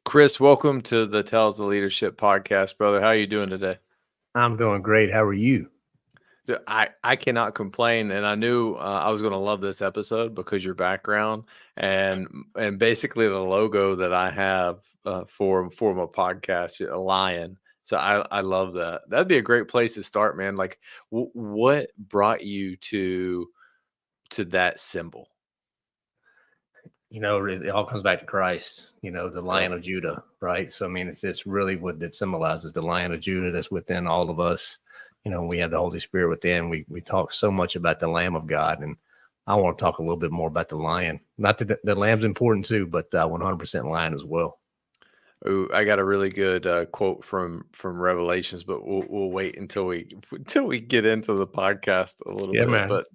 Chris, welcome to the Tales of Leadership podcast, brother. How are you doing today? I'm doing great. How are you? I cannot complain, and I knew I was going to love this episode because your background and basically the logo that I have for my podcast, a lion. So I love that. That'd be a great place to start, man. Like, what brought you to that symbol? It all comes back to Christ, the Yeah. Lion of Judah, right? So, I mean, it's just really what it symbolizes, the Lion of Judah that's within all of us. We have the Holy Spirit within. We talk so much about the Lamb of God, and I want to talk a little bit more about the Lion. Not that the Lamb's important too, but 100% Lion as well. Ooh, I got a really good quote from Revelations, but we'll wait until we get into the podcast a little Yeah, bit. man. But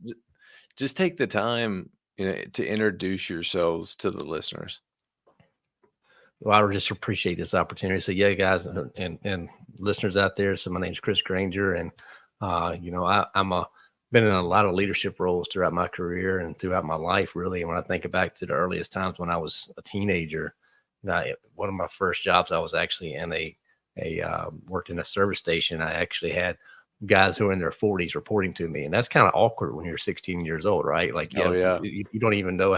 just take the time, to introduce yourselves to the listeners. Well, I just appreciate this opportunity. So, yeah, guys and listeners out there. So, my name's Chris Grainger, and I'm been in a lot of leadership roles throughout my career and throughout my life, really. And when I think back to the earliest times when I was a teenager, one of my first jobs, I was actually in worked in a service station. I actually had guys who are in their 40s reporting to me, and that's kind of awkward when you're 16 years old, right? Like, Oh yeah, you don't even know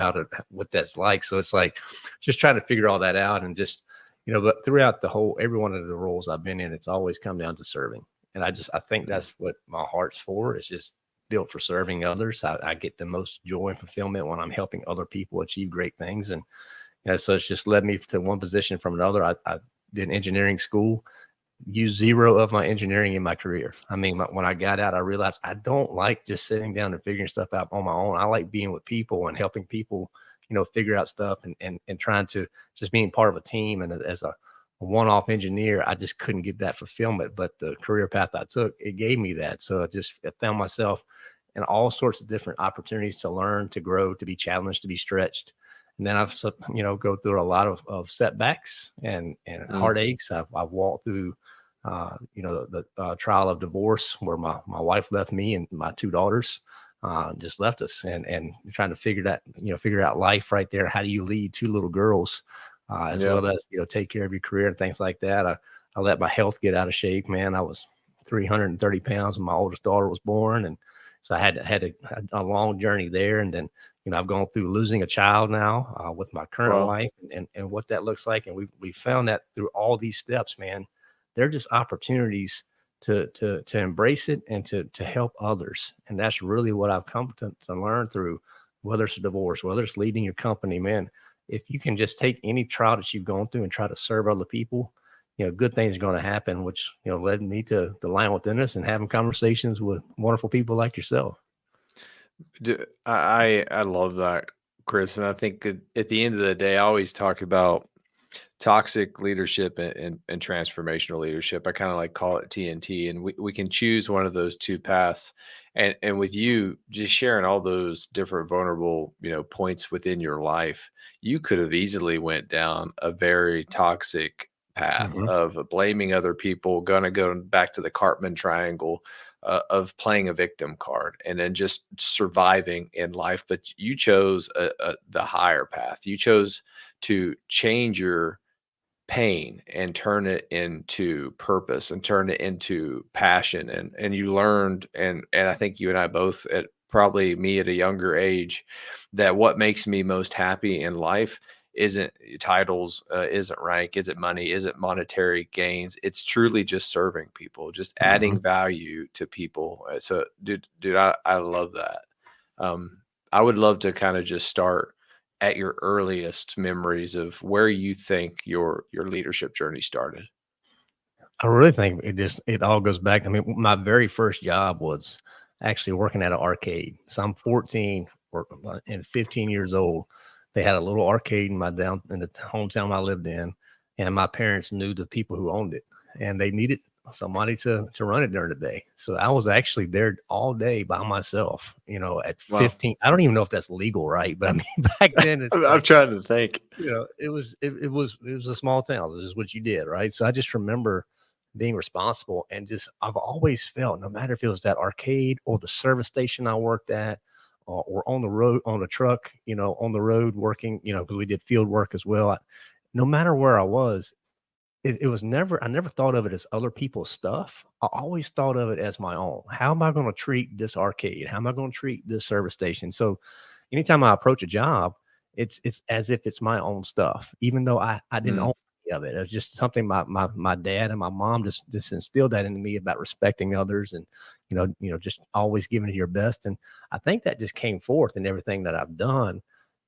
what that's like. So it's like just trying to figure all that out, and just but throughout every one of the roles I've been in, it's always come down to serving. And I think that's what my heart's for. It's just built for serving others. I get the most joy and fulfillment when I'm helping other people achieve great things. And so it's just led me to one position from another. I did engineering school, used zero of my engineering in my career. I mean, when I got out, I realized I don't like just sitting down and figuring stuff out on my own. I like being with people and helping people, figure out stuff and trying to just being part of a team. And as a one-off engineer, I just couldn't get that fulfillment. But the career path I took, it gave me that. So I found myself in all sorts of different opportunities to learn, to grow, to be challenged, to be stretched. And then I've, go through a lot of setbacks and heartaches. I've walked through, the trial of divorce, where my wife left me and my two daughters just left us, and trying to figure out life right there. How do you lead two little girls, as well as, take care of your career and things like that. I let my health get out of shape, man. I was 330 pounds when my oldest daughter was born. And so I had a long journey there. And then, I've gone through losing a child now with my current Wow. wife, and what that looks like. And we found that through all these steps, man, they're just opportunities to embrace it and to help others. And that's really what I've come to learn through, whether it's a divorce, whether it's leading your company, man. If you can just take any trial that you've gone through and try to serve other people, good things are going to happen, which, led me to the Lion Within Us and having conversations with wonderful people like yourself. I love that, Chris, and I think that at the end of the day, I always talk about toxic leadership and transformational leadership. I kind of like call it TNT, and we can choose one of those two paths. And with you just sharing all those different vulnerable, points within your life, you could have easily went down a very toxic path Mm-hmm. of blaming other people, gonna go back to the Cartman triangle, of playing a victim card and then just surviving in life. But you chose the higher path. You chose to change your pain and turn it into purpose and turn it into passion. And you learned, and I think you and I both, at probably me at a younger age, that what makes me most happy in life isn't titles, isn't rank, isn't money, isn't monetary gains. It's truly just serving people, just Mm-hmm. adding value to people. So dude, I love that. I would love to kind of just start at your earliest memories of where you think your leadership journey started. I really think it all goes back. I mean, my very first job was actually working at an arcade. So I'm 14 and 15 years old. They had a little arcade in the hometown I lived in, and my parents knew the people who owned it, and they needed somebody to run it during the day. So I was actually there all day by myself. At Wow. 15, I don't even know if that's legal, right? But I mean, back then it's I'm like, trying to think. it was a small town. This is what you did, right? So I just remember being responsible, and just I've always felt, no matter if it was that arcade or the service station I worked at, or on the road on a truck, on the road working, because we did field work as well. no matter where I was, it was never, I never thought of it as other people's stuff. I always thought of it as my own. How am I going to treat this arcade? How am I going to treat this service station? So anytime I approach a job, it's as if it's my own stuff, even though I didn't Mm. own any of it. It was just something my dad and my mom just instilled that into me about respecting others, and just always giving it your best. And I think that just came forth in everything that I've done.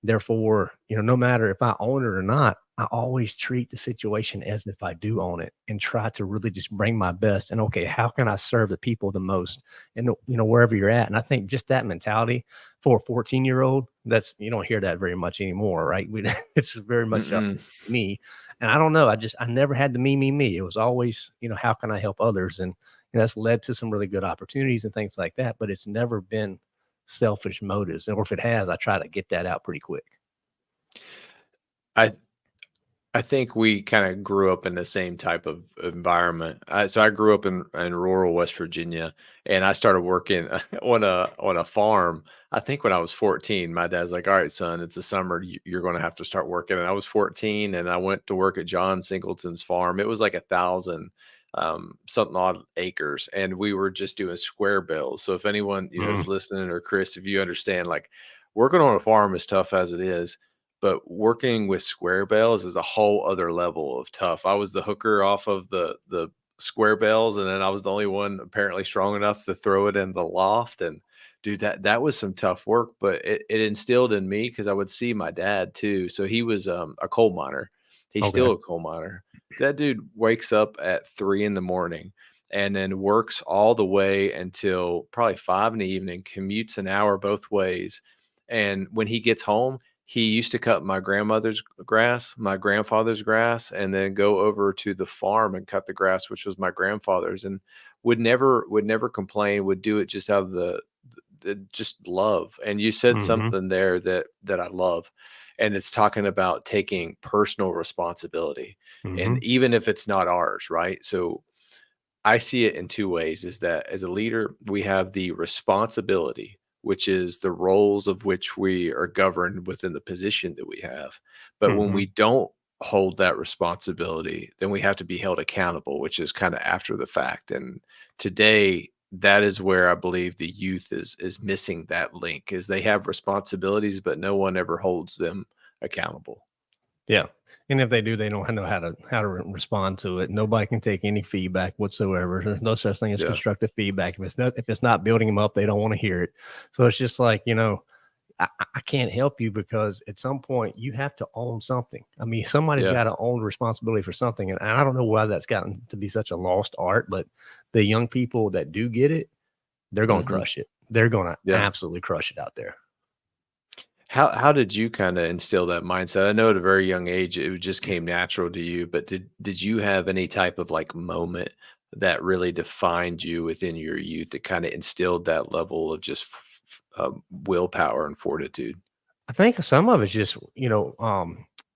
Therefore, no matter if I own it or not, I always treat the situation as if I do own it, and try to really just bring my best. And okay, how can I serve the people the most? And wherever you're at. And I think just that mentality for a 14-year-old, that's, you don't hear that very much anymore, right? It's very much Mm-mm. me. And I don't know. I never had the me. It was always, how can I help others? And that's led to some really good opportunities and things like that. But it's never been selfish motives. Or if it has, I try to get that out pretty quick. I I think we kind of grew up in the same type of environment. So I grew up in rural West Virginia, and I started working on a farm. I think when I was 14, my dad's like, "All right, son, it's the summer. You're going to have to start working." And I was 14, and I went to work at John Singleton's farm. It was like 1,000 something odd acres, and we were just doing square bills. So if anyone is Mm, listening, or Chris, if you understand, like working on a farm is tough as it is, but working with square bales is a whole other level of tough. I was the hooker off of the square bales, and then I was the only one apparently strong enough to throw it in the loft. And dude, that was some tough work, but it instilled in me, because I would see my dad too. So he was a coal miner. He's okay. still a coal miner. That dude wakes up at 3 in the morning and then works all the way until probably 5 in the evening, commutes an hour both ways. And when he gets home, he used to cut my grandmother's grass, my grandfather's grass, and then go over to the farm and cut the grass, which was my grandfather's, and would never complain, would do it just out of the just love. And you said Hmm. something there that I love, and it's talking about taking personal responsibility, Hmm. and even if it's not ours, right? So I see it in two ways: is that as a leader, we have the responsibility, which is the roles of which we are governed within the position that we have. But when Hmm. we don't hold that responsibility, then we have to be held accountable, which is kind of after the fact. And today, that is where I believe the youth is missing that link, is they have responsibilities, but no one ever holds them accountable. Yeah. And if they do, they don't know how to respond to it. Nobody can take any feedback whatsoever. There's no such thing as Yeah. constructive feedback. If it's not building them up, they don't want to hear it. So it's just like, I can't help you, because at some point you have to own something. I mean, somebody's Yeah. got to own responsibility for something. And I don't know why that's gotten to be such a lost art, but the young people that do get it, they're going to Hmm. crush it. They're going to Yeah. absolutely crush it out there. How did you kinda instill that mindset? I know at a very young age, it just came natural to you, but did you have any type of, like, moment that really defined you within your youth that kinda instilled that level of just willpower and fortitude? I think some of it's just,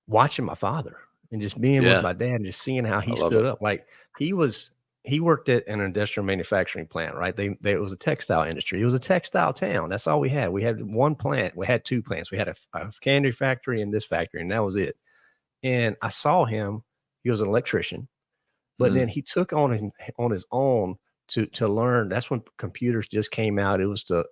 watching my father and just being with Yeah, my dad and just seeing how I he love stood it. up. Like he worked at an industrial manufacturing plant, right? It was a textile industry. It was a textile town. That's all we had. We had one plant. We had two plants. We had a candy factory and this factory, and that was it. And I saw him. He was an electrician, but then Mm, he took on his own to learn. That's when computers just came out. It was the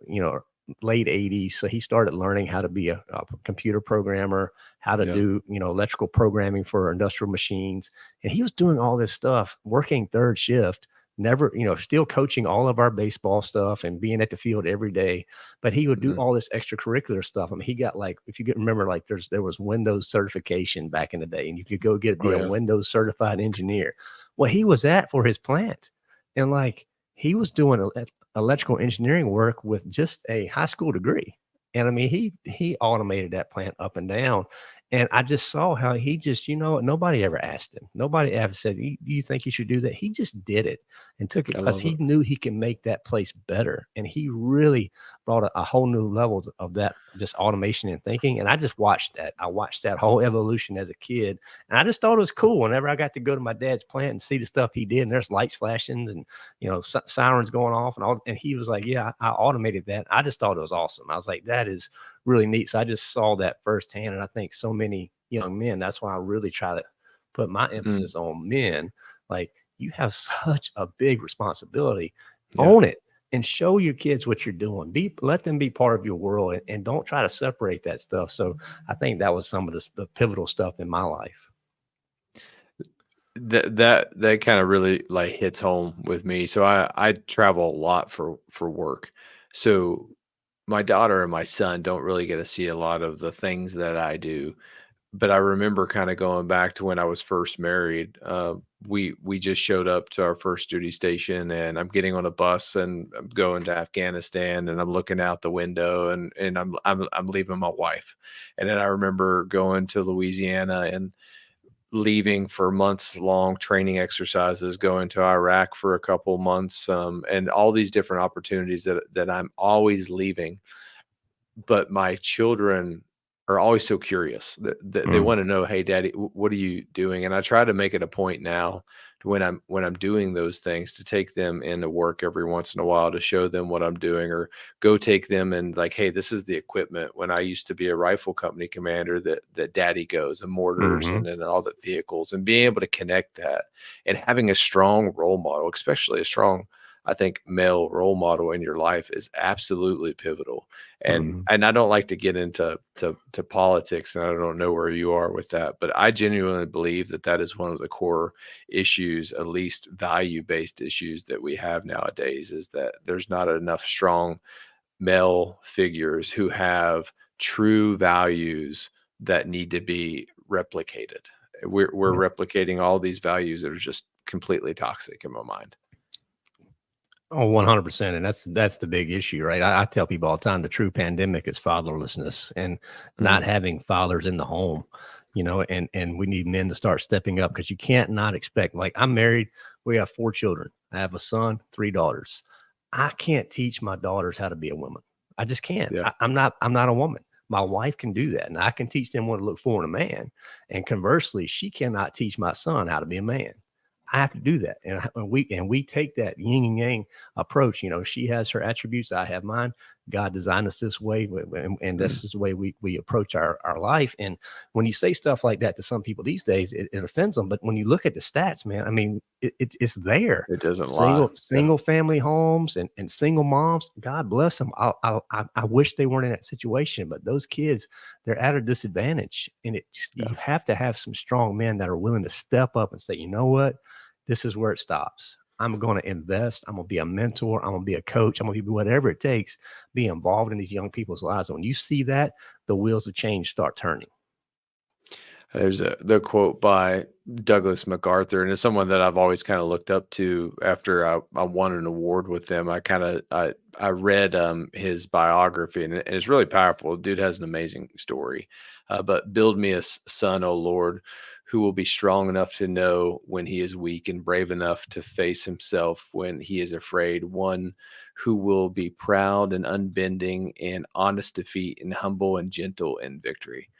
late 80s. So he started learning how to be a computer programmer, how to yeah, do electrical programming for industrial machines. And he was doing all this stuff, working third shift, never, still coaching all of our baseball stuff and being at the field every day. But he would do mhm. all this extracurricular stuff. I mean, he got, like, if you can remember, like there was Windows certification back in the day, and you could go Oh, be a yeah. Windows certified engineer. Well, he was at for his plant. And, like, he was doing electrical engineering work with just a high school degree. And I mean, he automated that plant up and down. And I just saw how he just, nobody ever asked him. Nobody ever said, Do you think you should do that?" He just did it and took it I because love he it. knew he can make that place better. And he really brought a whole new level of that, just automation and thinking. And I just watched that. I watched that whole evolution as a kid. And I just thought it was cool whenever I got to go to my dad's plant and see the stuff he did. And there's lights flashing and sirens going off and all. And he was like, "Yeah, I automated that." I just thought it was awesome. I was like, "That is really neat." So I just saw that firsthand, and I think so many young men. That's why I really try to put my Mm, emphasis on men. Like, you have such a big responsibility. yeah. Own it and show your kids what you're doing. Let them be part of your world, and don't try to separate that stuff. So I think that was some of the pivotal stuff in my life. That kind of really like hits home with me. So I travel a lot for work. So my daughter and my son don't really get to see a lot of the things that I do. But I remember kind of going back to when I was first married. We just showed up to our first duty station, and I'm getting on a bus and I'm going to Afghanistan, and I'm looking out the window, and I'm leaving my wife, and then I remember going to Louisiana and leaving for months long training exercises, going to Iraq for a couple months, and all these different opportunities that I'm always leaving. But my children are always so curious that they Mm, want to know, hey, daddy, what are you doing? And I try to make it a point now to when I'm doing those things to take them into work every once in a while to show them what I'm doing, or go take them and like, hey, this is the equipment. When I used to be a rifle company commander, that daddy goes, and mortars, hmm and then all the vehicles, and being able to connect that, and having a strong role model, especially a strong, I think, male role model in your life is absolutely pivotal. and hmm and I don't like to get into to politics, and I don't know where you are with that, but I genuinely believe that that is one of the core issues, at least value-based issues that we have nowadays, is that there's not enough strong male figures who have true values that need to be replicated. We're replicating all these values that are just completely toxic in my mind. Oh, 100%. And that's the big issue, right? I tell people all the time, the true pandemic is fatherlessness and not Mm, having fathers in the home, and we need men to start stepping up, because you can't not expect, like, I'm married, we have 4 children. I have a son, 3 daughters. I can't teach my daughters how to be a woman. I just can't. yeah, I'm not a woman. My wife can do that, and I can teach them what to look for in a man. And conversely, she cannot teach my son how to be a man. I have to do that. And we take that yin and yang approach. She has her attributes, I have mine. God designed us this way, and mm, this is the way we approach our life. And when you say stuff like that to some people these days, it offends them. But when you look at the stats, man, I mean, it's there. it doesn't lie. Yeah, Single family homes and single moms, God bless them. I wish they weren't in that situation, but those kids, they're at a disadvantage. And yeah. you have to have some strong men that are willing to step up and say, you know what, this is where it stops. I'm going to invest. I'm going to be a mentor. I'm going to be a coach. I'm going to be whatever it takes, be involved in these young people's lives. When you see that, the wheels of change start turning. There's the quote by Douglas MacArthur, and it's someone that I've always kind of looked up to. After I won an award with them, I read his biography, and it's really powerful. The dude has an amazing story. But build me a son, O Lord, who will be strong enough to know when he is weak, and brave enough to face himself when he is afraid. One who will be proud and unbending in honest defeat, and humble and gentle in victory.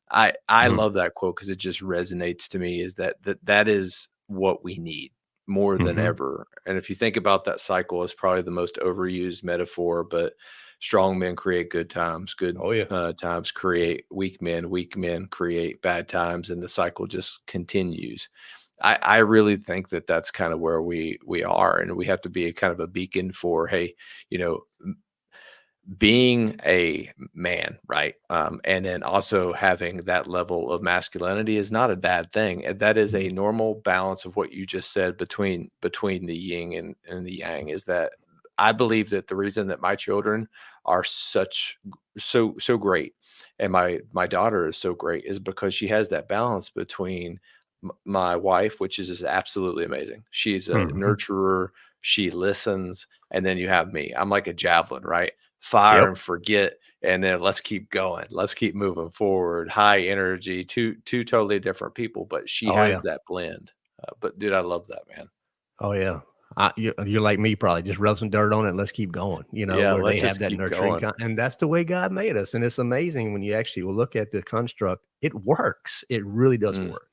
I Mm-hmm. love that quote because it just resonates to me, is that is what we need more than Mm-hmm. ever. And if you think about that cycle, as probably the most overused metaphor, but strong men create good times, good Oh, yeah. times create weak men create bad times, and the cycle just continues. I really think that that's kind of where we are, and we have to be a kind of a beacon for, hey, you know, being a man, right? And then also having that level of masculinity is not a bad thing. And that is a Mhm. normal balance of what you just said between the yin and the yang. Is that I believe that the reason that my children are so great, and my daughter is so great, is because she has that balance between my wife, which is absolutely amazing. She's a Mhm. nurturer. She listens, and then you have me. I'm like a javelin, right? Fire Yep. and forget, and then let's keep going. Let's keep moving forward. High energy, two totally different people, but she Oh, has yeah. that blend. But dude, I love that, man. Oh, yeah. You're like me, probably just rub some dirt on it and let's keep going, Yeah, where they let's have just that keep nurturing, going. and that's the way God made us. And it's amazing when you actually will look at the construct. It works. It really does Mm. work.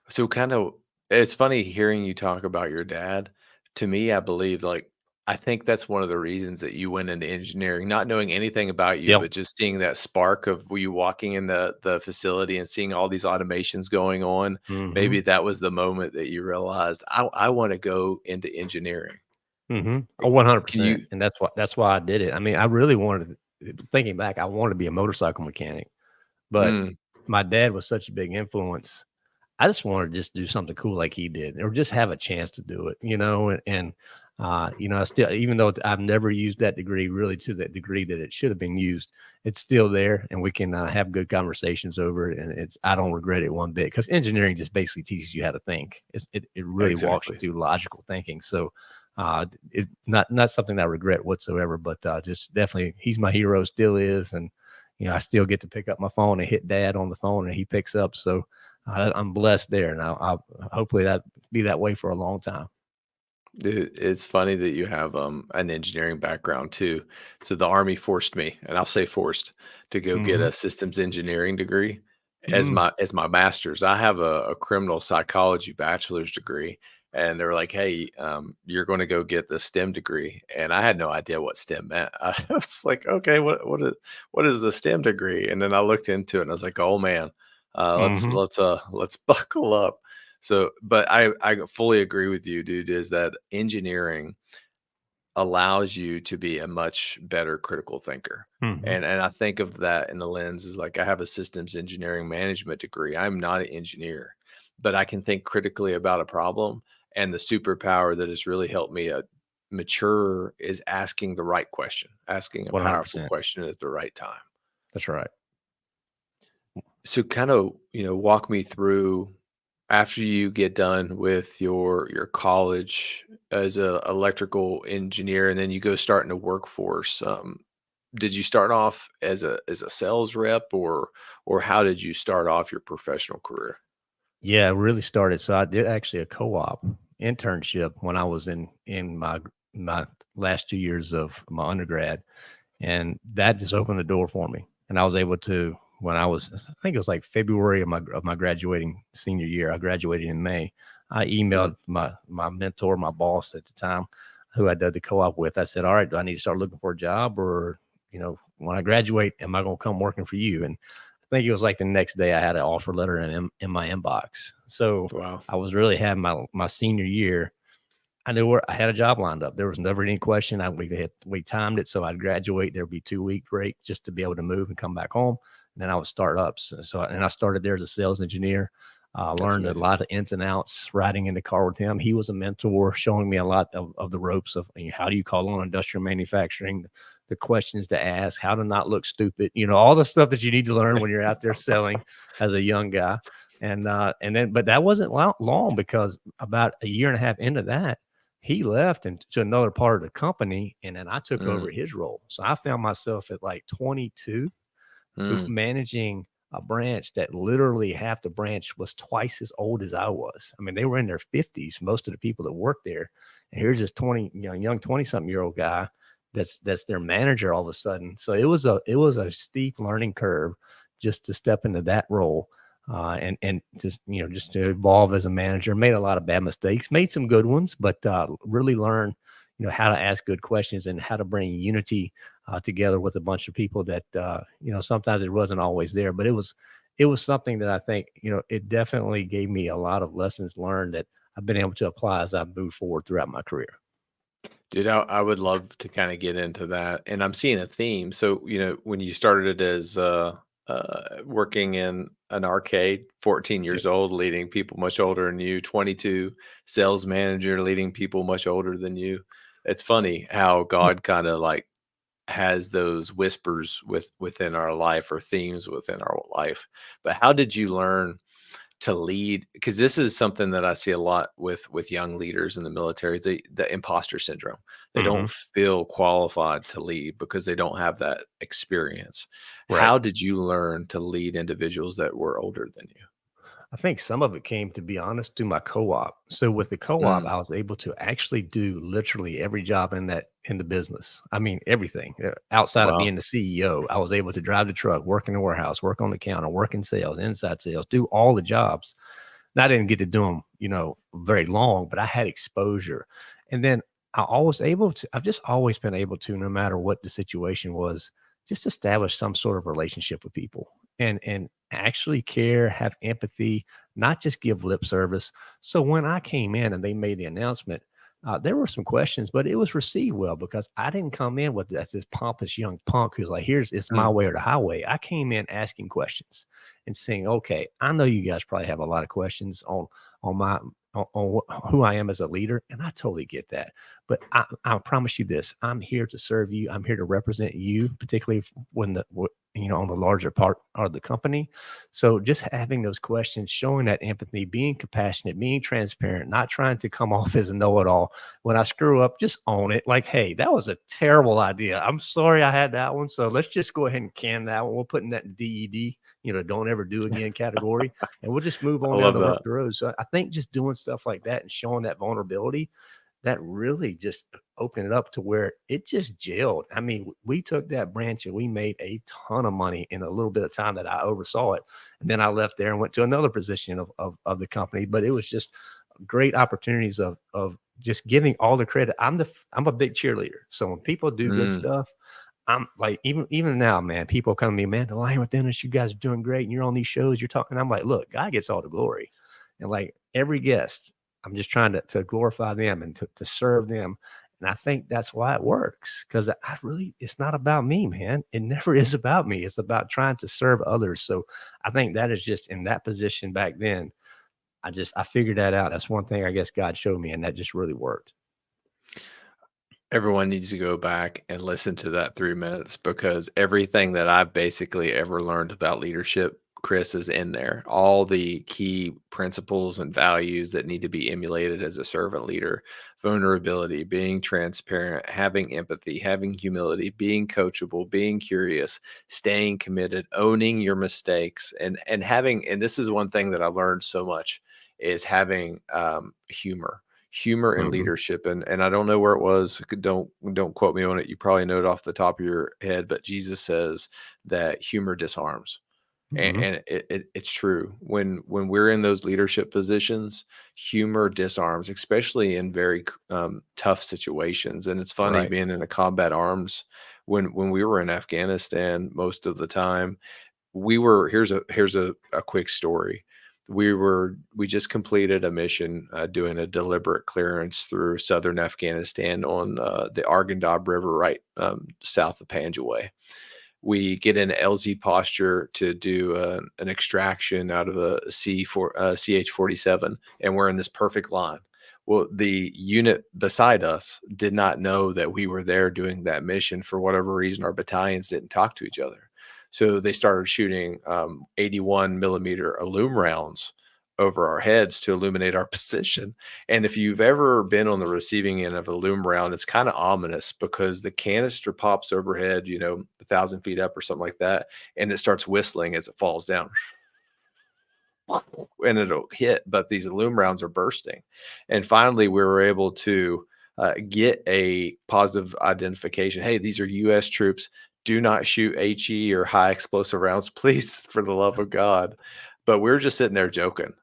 So kind of, it's funny hearing you talk about your dad. To me, I believe like I think that's one of the reasons that you went into engineering, not knowing anything about you, Yep. but just seeing that spark of you walking in the facility and seeing all these automations going on. Hmm. Maybe that was the moment that you realized, I wanna go into engineering. Hmm. Eh, Oh, can 100%. you And that's why I did it. I mean, I really wanted thinking back, I wanted to be a motorcycle mechanic, but mm, my dad was such a big influence. I just wanted to just do something cool like he did, or just have a chance to do it, I still, even though I've never used that degree really to that degree that it should have been used, it's still there, and we can have good conversations over it. And I don't regret it one bit, because engineering just basically teaches you how to think. It really walks you exactly. through logical thinking. So, it not something I regret whatsoever, but just definitely, he's my hero, still is, and I still get to pick up my phone and hit dad on the phone, and he picks up. So I'm blessed there, and I'll hopefully that be that way for a long time. Dude, it's funny that you have an engineering background too. So the Army forced me, and I'll say forced, to go get Hmm. a systems engineering degree as Mm. my master's. I have a criminal psychology bachelor's degree, and they were like, "Hey, you're going to go get the STEM degree," and I had no idea what STEM meant. I was like, "Okay, what is the STEM degree?" And then I looked into it, and I was like, "Oh man, Mhm. let's buckle up." So, but I fully agree with you, dude, is that engineering allows you to be a much better critical thinker. Mhm. And I think of that in the lens is like I have a systems engineering management degree. I'm not an engineer, but I can think critically about a problem. And the superpower that has really helped me mature is asking the right question, asking a powerful 100%. question at the right time. That's right. So kind of, walk me through after you get done with your college as a electrical engineer and then you go start in the workforce. Did you start off as a sales rep or how did you start off your professional career? Yeah, it really started. So I did actually a co-op internship when I was in my last 2 years of my undergrad, and that just opened the door for me. And I was able to, when I think it was like February of my graduating senior year. I graduated in May. I Mm, emailed my mentor, my boss at the time, who I did the co-op with. I said, "All right, do I need to start looking for a job, or when I graduate, am I going to come working for you?" And I think it was like the next day I had an offer letter in my inbox. So wow. I was really having my senior year. I knew where I had a job lined up. There was never any question. We timed it so I'd graduate. There'd be 2 week break just to be able to move and come back home. And then I would start up. And I started there as a sales engineer. That's Learned a amazing. lot of ins and outs riding in the car with him. He was a mentor, showing me a lot of the ropes of, how do you call on industrial manufacturing, the questions to ask, how to not look stupid, all the stuff that you need to learn when you're out there selling as a young guy. But that wasn't long, because about a year and a half into that, he left and to another part of the company, and then I took over Mm, his role. So I found myself at like 22 mm, managing a branch that literally half the branch was twice as old as I was. I mean, they were in their 50s, most of the people that worked there. And here's this 20, young 20-something year old guy that's their manager all of a sudden. So it was a steep learning curve just to step into that role. And just to evolve as a manager. Made a lot of bad mistakes, made some good ones, but really learn how to ask good questions and how to bring unity together with a bunch of people that sometimes it wasn't always there, but it was something that I think it definitely gave me a lot of lessons learned that I've been able to apply as I move forward throughout my career. dude, I would love to kind of get into that. And I'm seeing a theme. So, when you started as working in an arcade, 14 Yep. years old, leading people much older than you, 22, sales manager, leading people much older than you. It's funny how God kind of like has those whispers within our life or themes within our life. But how did you learn to lead? Because this is something that I see a lot with young leaders in the military, the imposter syndrome. They Hmm. don't feel qualified to lead because they don't have that experience. Right. How did you learn to lead individuals that were older than you? I think some of it came, to be honest, through my co-op. So with the co-op, Mm, I was able to actually do literally every job in the business. I mean, everything outside of wow. being the CEO. I was able to drive the truck, work in the warehouse, work on the counter, work in sales, inside sales, do all the jobs. And I didn't get to do them, very long, but I had exposure. And then I've just always been able to, no matter what the situation was, just establish some sort of relationship with people and actually care, have empathy, not just give lip service. So when I came in and they made the announcement, there were some questions, but it was received well because I didn't come in with this pompous young punk who's like, it's my way or the highway. I came in asking questions and saying, okay, I know you guys probably have a lot of questions on my on who I am as a leader, and I totally get that. But I promise you this: I'm here to serve you. I'm here to represent you, particularly when on the larger part of the company. So just having those questions, showing that empathy, being compassionate, being transparent, not trying to come off as a know-it-all. When I screw up, just own it. Like, hey, that was a terrible idea. I'm sorry I had that one. So let's just go ahead and can that one. We'll put in that DED, don't ever do again category, and we'll just move on down the road. So I think just doing stuff like that and showing that vulnerability, that really just opened it up to where it just gelled. I mean, we took that branch and we made a ton of money in a little bit of time that I oversaw it. And then I left there and went to another position of the company, but it was just great opportunities of just giving all the credit. I'm a big cheerleader. So when people do good stuff, I'm like, even now, man, people come to me, man, the Lion Within Us, you guys are doing great. And you're on these shows, you're talking. I'm like, look, God gets all the glory. And like every guest, I'm just trying to glorify them and to serve them. And I think that's why it works. Because it's not about me, man. It never is about me. It's about trying to serve others. So I think that is just in that position back then. I figured that out. That's one thing I guess God showed me, and that just really worked. Everyone needs to go back and listen to that 3 minutes, because everything that I've basically ever learned about leadership, Chris, is in there. All the key principles and values that need to be emulated as a servant leader: vulnerability, being transparent, having empathy, having humility, being coachable, being curious, staying committed, owning your mistakes, and this is one thing that I learned so much, is having humor in leadership. And I don't know where it was. Don't quote me on it. You probably know it off the top of your head, but Jesus says that humor disarms. And it's true. When we're in those leadership positions, humor disarms, especially in very tough situations. And it's funny, being in a combat arms, when we were in Afghanistan, most of the time here's a quick story. We just completed a mission doing a deliberate clearance through southern Afghanistan on the Arghandab River, right south of Panjwai. We get in LZ posture to do an extraction out of a CH-47, and we're in this perfect line. Well, the unit beside us did not know that we were there doing that mission. For whatever reason, our battalions didn't talk to each other. So they started shooting 81 millimeter alume rounds over our heads to illuminate our position. And if you've ever been on the receiving end of a alume round, it's kind of ominous, because the canister pops overhead, 1,000 feet up or something like that, and it starts whistling as it falls down. And it'll hit, but these alume rounds are bursting. And finally, we were able to get a positive identification. Hey, these are U.S. troops. Do not shoot HE or high explosive rounds, please, for the love of God. But we were just sitting there joking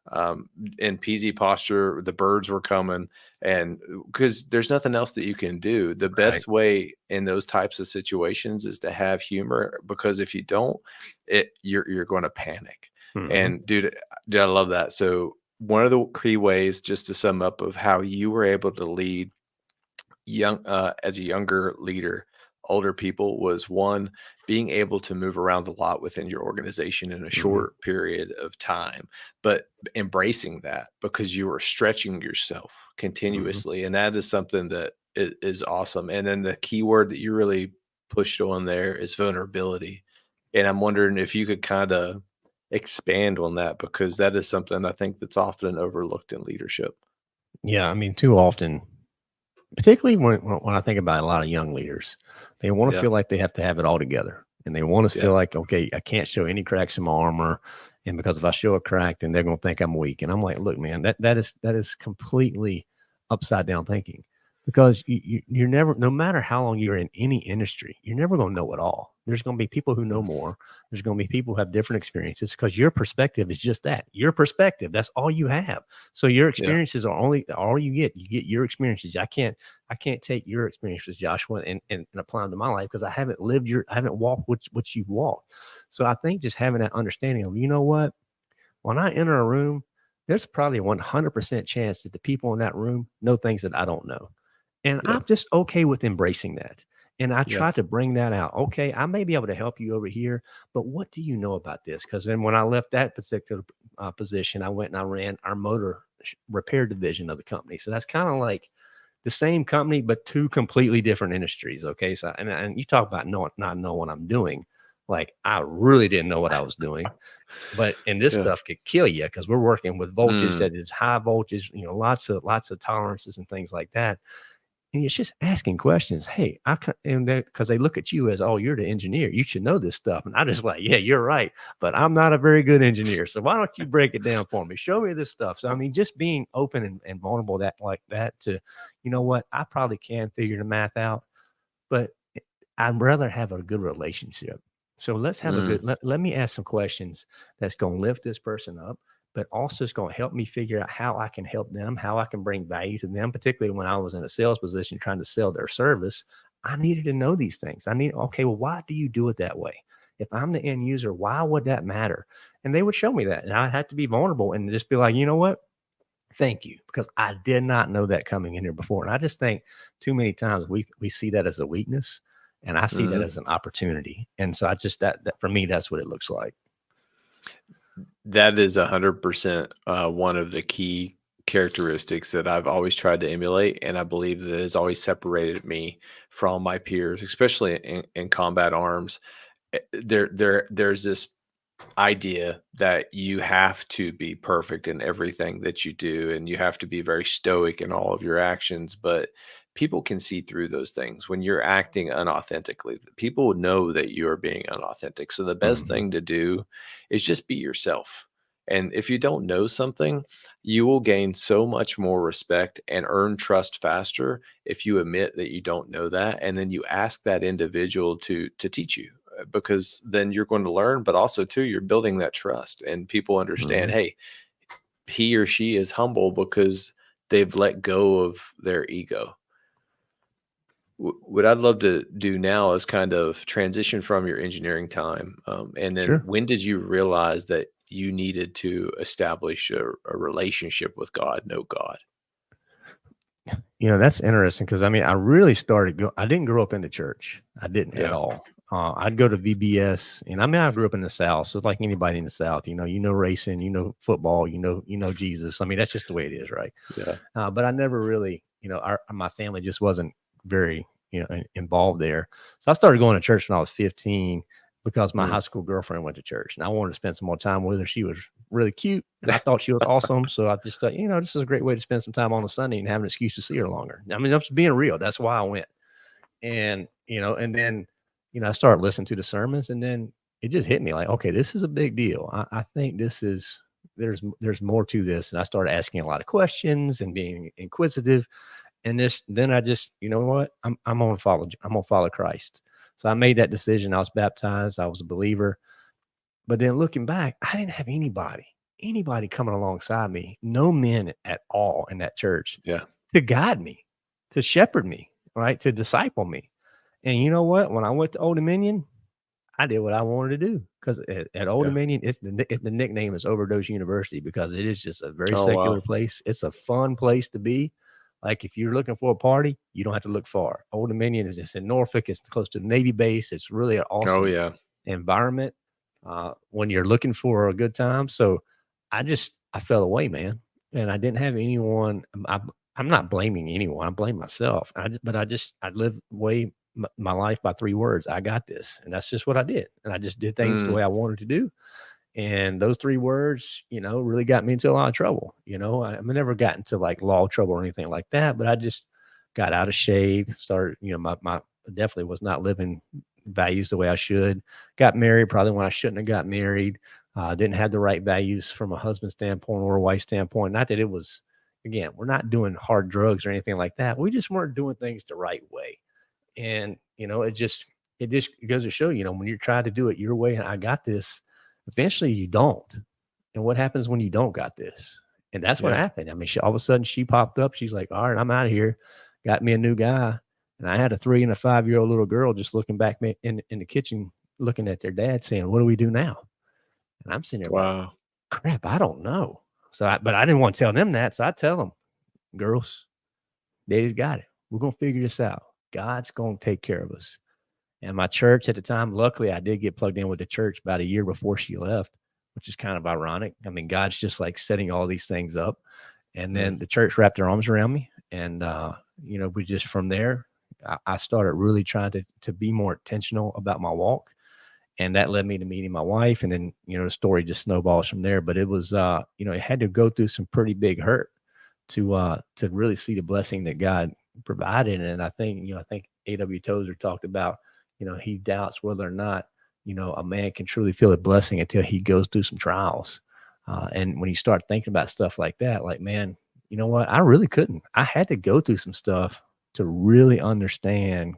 in PZ posture. The birds were coming, and because there's nothing else that you can do. The best way in those types of situations is to have humor, because if you don't, you're going to panic. And dude, I love that. So one of the key ways, just to sum up, of how you were able to lead as a younger leader, older people, was one, being able to move around a lot within your organization in a short period of time, but embracing that, because you were stretching yourself continuously. And that is something that is awesome. And then the key word that you really pushed on there is vulnerability. And I'm wondering if you could kind of expand on that, because that is something I think that's often overlooked in leadership. Yeah, I mean, too often, particularly when I think about a lot of young leaders, they want to feel like they have to have it all together, and they want to feel like, okay, I can't show any cracks in my armor, and because if I show a crack, then they're going to think I'm weak. And I'm like, look, man, that is completely upside down thinking, because you're never, no matter how long you're in any industry, you're never going to know it all. There's going to be people who know more. There's going to be people who have different experiences, because your perspective is just that. Your perspective. That's all you have. So your Yeah. experiences are all you get. You get your experiences. I can't take your experiences, Joshua, and apply them to my life, because I haven't walked what you've walked. So I think just having that understanding of, you know what, when I enter a room, there's probably a 100% chance that the people in that room know things that I don't know. And Yeah. I'm just okay with embracing that. And I Yeah. try to bring that out. Okay, I may be able to help you over here, but what do you know about this? Because then when I left that particular position, I went and I ran our motor repair division of the company. So that's kind of like the same company, but two completely different industries. Okay, so and you talk about not know what I'm doing. Like, I really didn't know what I was doing. And this Yeah. stuff could kill you, because we're working with voltage Mm. that is high voltage, lots of tolerances and things like that. And it's just asking questions. Hey, because they look at you as, oh, you're the engineer, you should know this stuff. And I just like, yeah, you're right, but I'm not a very good engineer. So why don't you break it down for me? Show me this stuff. So I mean, just being open and vulnerable like that to, you know what, I probably can figure the math out, but I'd rather have a good relationship. So let's have a good, let me ask some questions that's going to lift this person up, but also it's going to help me figure out how I can help them, how I can bring value to them, particularly when I was in a sales position trying to sell their service. I needed to know these things. Okay, well, why do you do it that way? If I'm the end user, why would that matter? And they would show me that. And I had to be vulnerable and just be like, you know what? Thank you, because I did not know that coming in here before. And I just think too many times we see that as a weakness, and I see that as an opportunity. And so I just that for me, that's what it looks like. That is 100% one of the key characteristics that I've always tried to emulate, and I believe that has always separated me from my peers, especially in combat arms. There's this idea that you have to be perfect in everything that you do, and you have to be very stoic in all of your actions, but people can see through those things when you're acting unauthentically. People know that you are being unauthentic, so the best Mhm. thing to do is just be yourself. And if you don't know something, you will gain so much more respect and earn trust faster if you admit that you don't know that, and then you ask that individual to teach you, because then you're going to learn, but also too, you're building that trust, and people understand, Mhm. hey, he or she is humble because they've let go of their ego. What I'd love to do now is kind of transition from your engineering time. And then Sure. when did you realize that you needed to establish a relationship with God, know God? That's interesting, because I mean, I really I didn't grow up in the church. I didn't at Yeah. all. I'd go to VBS, and I mean, I grew up in the South. So like anybody in the South, racing, football, Jesus. I mean, that's just the way it is, right? Yeah. But I never really, my family just wasn't very, involved there. So I started going to church when I was 15, because my Mm. high school girlfriend went to church, and I wanted to spend some more time with her. She was really cute, and I thought she was awesome. So I just thought, this is a great way to spend some time on a Sunday and have an excuse to see her longer. I mean, I'm just being real. That's why I went. And then, I started listening to the sermons, and then it just hit me like, okay, this is a big deal. I think there's more to this. And I started asking a lot of questions and being inquisitive. And then I just, you know what, I'm gonna follow Christ. So I made that decision. I was baptized. I was a believer. But then looking back, I didn't have anybody coming alongside me, no men at all in that church, Yeah. to guide me, to shepherd me, right, to disciple me. And you know what? When I went to Old Dominion, I did what I wanted to do, because at Old Yeah. Dominion, the nickname is Overdose University, because it is just a very Oh, secular wow. place. It's a fun place to be. Like, if you're looking for a party, you don't have to look far. Old Dominion is just in Norfolk. It's close to the Navy base. It's really an Oh, awesome yeah. environment when you're looking for a good time. So I fell away, man, and I didn't have anyone. I'm not blaming anyone. I blame myself. I live my life by 3 words: I got this. And that's just what I did. And I just did things the Mm. way I wanted to do. And those 3 words, really got me into a lot of trouble. I never got into like law trouble or anything like that, but I just got out of shape, started, my definitely was not living values the way I should. Got married probably when I shouldn't have got married. Didn't have the right values from a husband standpoint or a wife standpoint. Not that it was, again, we're not doing hard drugs or anything like that. We just weren't doing things the right way. And, it just goes to show, when you're trying to do it your way and I got this, eventually you don't. And what happens when you don't got this? And that's what Yeah. happened. I mean, all of a sudden she popped up. She's like, all right, I'm out of here. Got me a new guy. And I had a 3 and a 5-year-old little girl just looking back in the kitchen, looking at their dad saying, what do we do now? And I'm sitting there like, Wow. crap, I don't know. But I didn't want to tell them that. So I tell them, girls, Daddy's got it. We're going to figure this out. God's going to take care of us. And my church at the time, luckily, I did get plugged in with the church about a year before she left, which is kind of ironic. I mean, God's just like setting all these things up. And then the church wrapped their arms around me. And, we just, from there, I started really trying to be more intentional about my walk. And that led me to meeting my wife. And then, the story just snowballs from there. But it was, it had to go through some pretty big hurt to really see the blessing that God provided. And I think A.W. Tozer talked about, he doubts whether or not, a man can truly feel a blessing until he goes through some trials. And when you start thinking about stuff like that, like, man, you know what? I really couldn't. I had to go through some stuff to really understand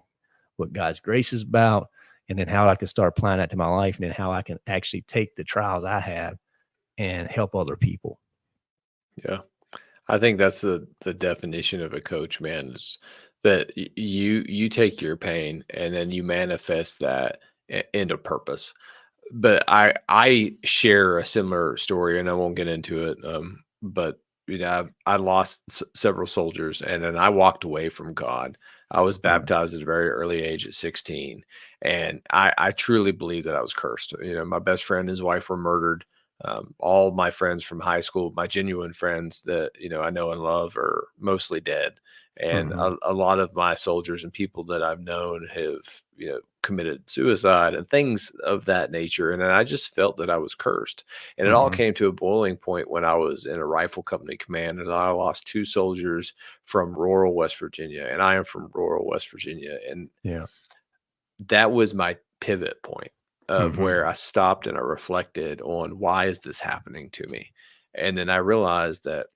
what God's grace is about, and then how I can start applying that to my life, and then how I can actually take the trials I have and help other people. Yeah. I think that's the definition of a coach, man, is that you take your pain and then you manifest that into purpose. But I share a similar story, and I won't get into it. But I lost several soldiers, and then I walked away from God. I was baptized at a very early age at 16, and I truly believe that I was cursed. My best friend and his wife were murdered. All my friends from high school, my genuine friends that I know and love, are mostly dead, and a lot of my soldiers and people that I've known have committed suicide and things of that nature. And I just felt that I was cursed, and it all came to a boiling point when I was in a rifle company command, and I lost 2 soldiers from rural West Virginia, and I am from rural West Virginia, and that was my pivot point of where I stopped and I reflected on, why is this happening to me? And then I realized that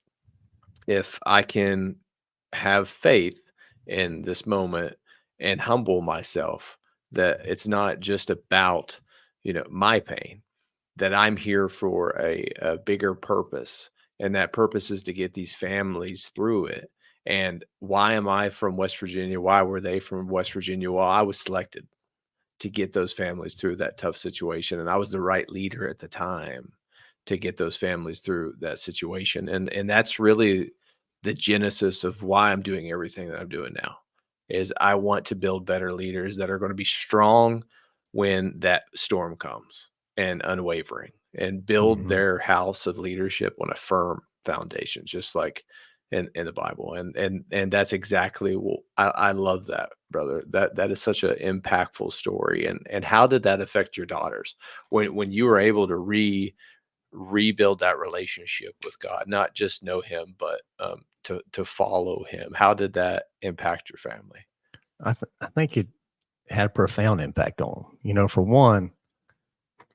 if I can have faith in this moment and humble myself, that it's not just about, my pain, that I'm here for a bigger purpose. And that purpose is to get these families through it. And why am I from West Virginia? Why were they from West Virginia? Well, I was selected to get those families through that tough situation. And I was the right leader at the time to get those families through that situation. And that's really the genesis of why I'm doing everything that I'm doing now, is I want to build better leaders that are going to be strong when that storm comes, and unwavering, and build their house of leadership on a firm foundation, just like in the Bible. And that's exactly what I love that, brother. That is such an impactful story. And how did that affect your daughters when you were able to rebuild that relationship with God, not just know him, but to follow him? How did that impact your family? I think it had a profound impact on them. For one,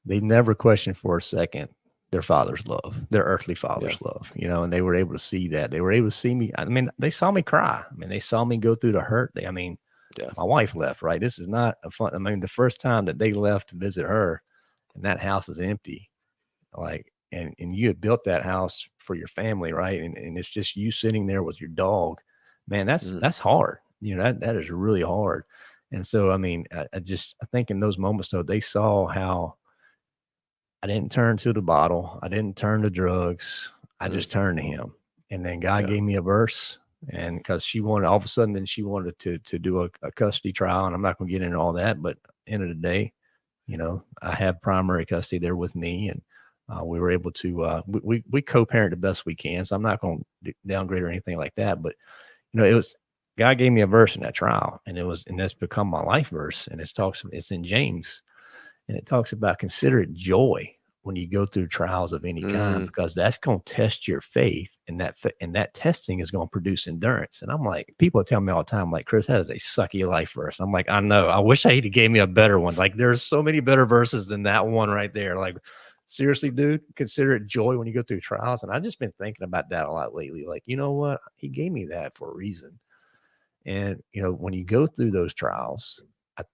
they never questioned for a second their father's love, their earthly father's love, and they were able to see that. They were able to see me. I mean, they saw me cry. I mean, they saw me go through the hurt. My wife left, right? This is not a fun. I mean, the first time that they left to visit her and that house is empty, and you had built that house for your family, right? And it's just you sitting there with your dog, man, that's hard. That is really hard. And so, I mean, I think in those moments though, they saw how I didn't turn to the bottle. I didn't turn to drugs. I just turned to him. And then God gave me a verse, and because she wanted, all of a sudden, then she wanted to do a custody trial. And I'm not going to get into all that, but end of the day, I have primary custody there with me, and we were able to, we co-parent the best we can. So I'm not going to downgrade or anything like that, but it was, God gave me a verse in that trial, and that's become my life verse. And it's in James, and it talks about consider it joy when you go through trials of any kind, because that's going to test your faith, and that testing is going to produce endurance. And I'm like, people tell me all the time, like, Chris, that is a sucky life verse. I'm like, I know. I wish he'd gave me a better one. Like, there's so many better verses than that one right there. Like, seriously, dude, consider it joy when you go through trials. And I've just been thinking about that a lot lately. Like, you know what? He gave me that for a reason. And, when you go through those trials,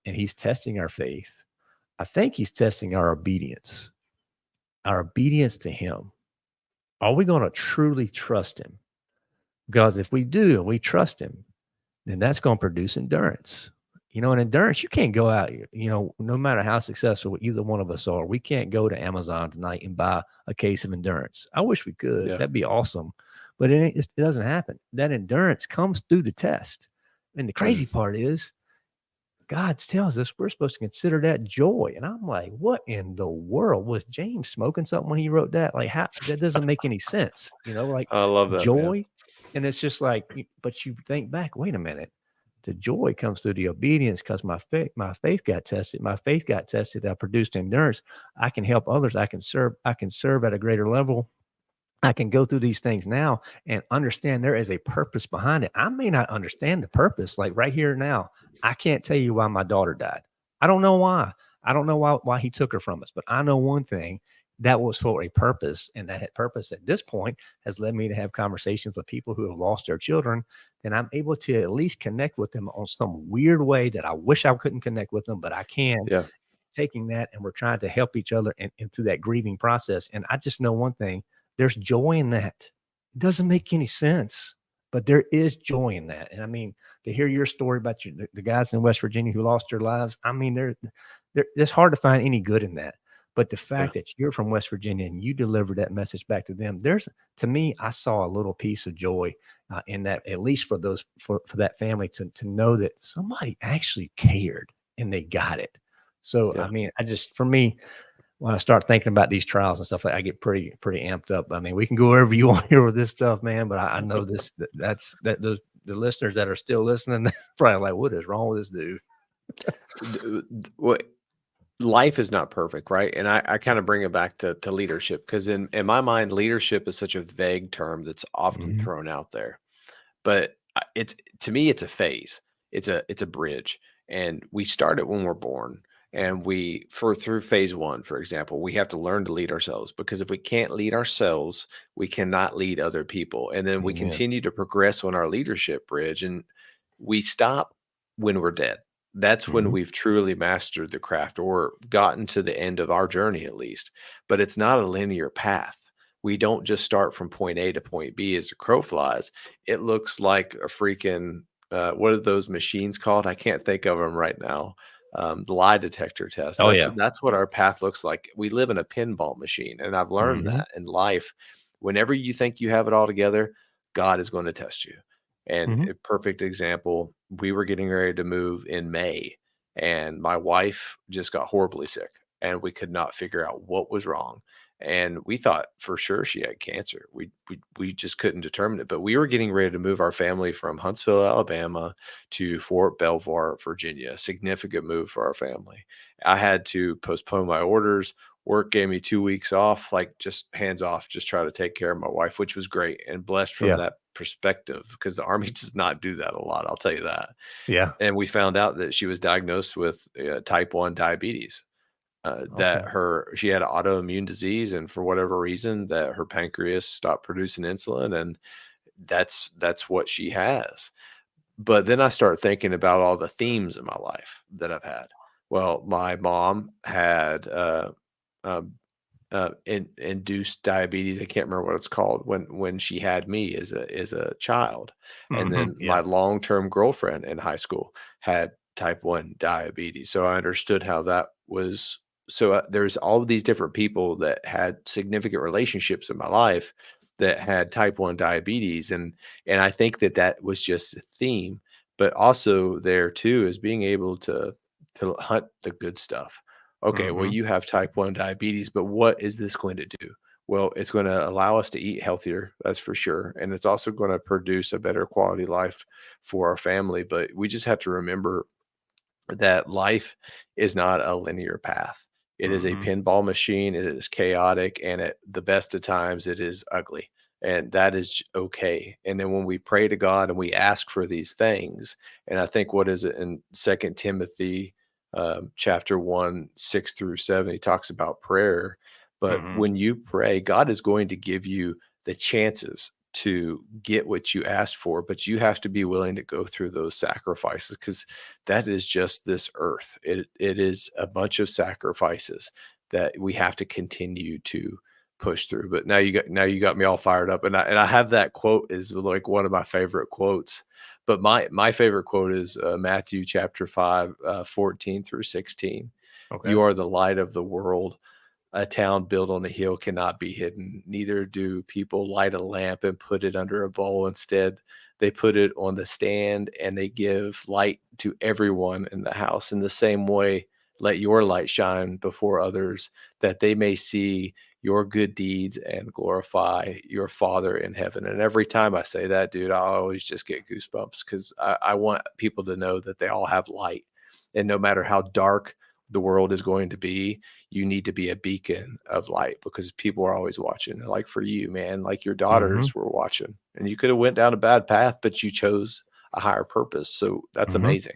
and he's testing our faith. I think he's testing our obedience to him. Are we going to truly trust him? Because if we do and we trust him, then that's going to produce endurance. And endurance, you can't go out, no matter how successful either one of us are, we can't go to Amazon tonight and buy a case of endurance. I wish we could. Yeah. That'd be awesome. But it doesn't happen. That endurance comes through the test. And the crazy part is, God tells us we're supposed to consider that joy. And I'm like, what in the world? Was James smoking something when he wrote that? Like, how that doesn't make any sense, like I love that, joy. man. And it's just like, but you think back, wait a minute. The joy comes through the obedience because my faith got tested. My faith got tested. I produced endurance. I can help others. I can serve at a greater level. I can go through these things now and understand there is a purpose behind it. I may not understand the purpose, like right here now. I can't tell you why my daughter died. I don't know why. I don't know why he took her from us, but I know one thing, that was for a purpose. And that purpose at this point has led me to have conversations with people who have lost their children. And I'm able to at least connect with them on some weird way that I wish I couldn't connect with them, but I can. Yeah. Taking that, and we're trying to help each other into that grieving process. And I just know one thing, there's joy in that. It doesn't make any sense, but there is joy in that. And I mean, to hear your story about the guys in West Virginia who lost their lives, I mean, it's hard to find any good in that. But the fact that you're from West Virginia and you delivered that message back to them, to me, I saw a little piece of joy in that, at least for that family to know that somebody actually cared and they got it. So, I mean, for me, when I start thinking about these trials and stuff, I get pretty amped up. I mean, we can go wherever you want here with this stuff, man. But I know the listeners that are still listening, they're probably like, what is wrong with this dude? What life is not perfect, right? And I kind of bring it back to leadership, because in my mind, leadership is such a vague term that's often thrown out there. But to me, it's a phase. It's a bridge, and we start it when we're born. And through phase 1, for example, we have to learn to lead ourselves, because if we can't lead ourselves, we cannot lead other people. And then we continue to progress on our leadership bridge, and we stop when we're dead. That's when we've truly mastered the craft, or gotten to the end of our journey, at least. But it's not a linear path. We don't just start from point A to point B as the crow flies. It looks like a freaking, what are those machines called? I can't think of them right now. The lie detector test. That's what our path looks like. We live in a pinball machine. And I've learned that in life, whenever you think you have it all together, God is going to test you. And a perfect example, we were getting ready to move in May, and my wife just got horribly sick, and we could not figure out what was wrong. And we thought for sure she had cancer. We just couldn't determine it. But we were getting ready to move our family from Huntsville, Alabama to Fort Belvoir, Virginia. A significant move for our family. I had to postpone my orders. Work gave me 2 weeks off, like just hands off, just try to take care of my wife, which was great and blessed from that perspective, because the Army does not do that a lot. I'll tell you that. Yeah. And we found out that she was diagnosed with type 1 diabetes. She had autoimmune disease, and for whatever reason that her pancreas stopped producing insulin, and that's what she has. But then I start thinking about all the themes in my life that I've had. Well, my mom had induced diabetes. I can't remember what it's called, when she had me as a child. And then my long-term girlfriend in high school had type 1 diabetes. So I understood how that was. So there's all of these different people that had significant relationships in my life that had type 1 diabetes. And I think that was just a theme, but also there too is being able to hunt the good stuff. Okay, well, you have type 1 diabetes, but what is this going to do? Well, it's going to allow us to eat healthier, that's for sure. And it's also going to produce a better quality life for our family. But we just have to remember that life is not a linear path. It is a pinball machine. It is chaotic. And at the best of times, it is ugly. And that is okay. And then when we pray to God and we ask for these things, and I think, what is it in 2 Timothy chapter 1, 6-7, he talks about prayer. But when you pray, God is going to give you the chances to get what you asked for, but you have to be willing to go through those sacrifices, because that is just this earth. It is a bunch of sacrifices that we have to continue to push through. But now you got me all fired up, and I have that quote is like one of my favorite quotes. But my favorite quote is Matthew chapter 5, 14 through 16. Okay. You are the light of the world. A town built on a hill cannot be hidden. Neither do people light a lamp and put it under a bowl. Instead, they put it on the stand, and they give light to everyone in the house. In the same way, let your light shine before others, that they may see your good deeds and glorify your Father in heaven. And every time I say that, dude, I always just get goosebumps, because I want people to know that they all have light. And no matter how dark the world is going to be, you need to be a beacon of light, because people are always watching. And like for you, man, like your daughters were watching, and you could have went down a bad path, but you chose a higher purpose. So that's amazing.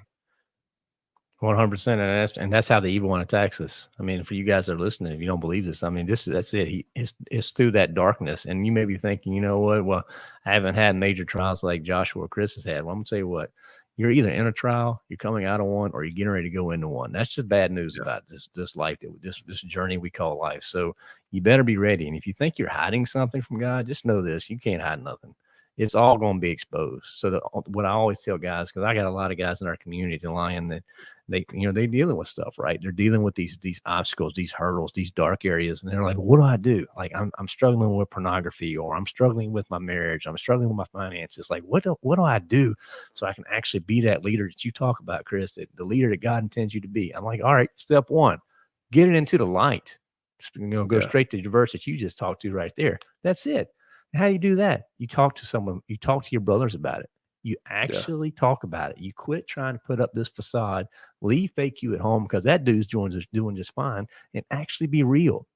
100%. And that's how the evil one attacks us. I mean, for you guys that are listening, if you don't believe this, I mean, that's it. It's through that darkness. And you may be thinking, you know what? Well, I haven't had major trials like Joshua or Chris has had. Well, I'm going to tell you what. You're either in a trial, you're coming out of one, or you're getting ready to go into one. That's the bad news about this life, this journey we call life. So you better be ready. And if you think you're hiding something from God, just know this: you can't hide nothing. It's all going to be exposed. So what I always tell guys, because I got a lot of guys in our community, the Lion, that they're dealing with stuff, right? They're dealing with these obstacles, these hurdles, these dark areas, and they're like, "What do I do? Like, I'm struggling with pornography, or I'm struggling with my marriage, I'm struggling with my finances. Like, what do I do so I can actually be that leader that you talk about, Chris, the leader that God intends you to be?" I'm like, "All right, step one, get it into the light. Go straight to the verse that you just talked to right there. That's it." How do you do that? You talk to someone, you talk to your brothers about it. You actually talk about it. You quit trying to put up this facade, leave fake you at home, because that dude's doing just fine, and actually be real.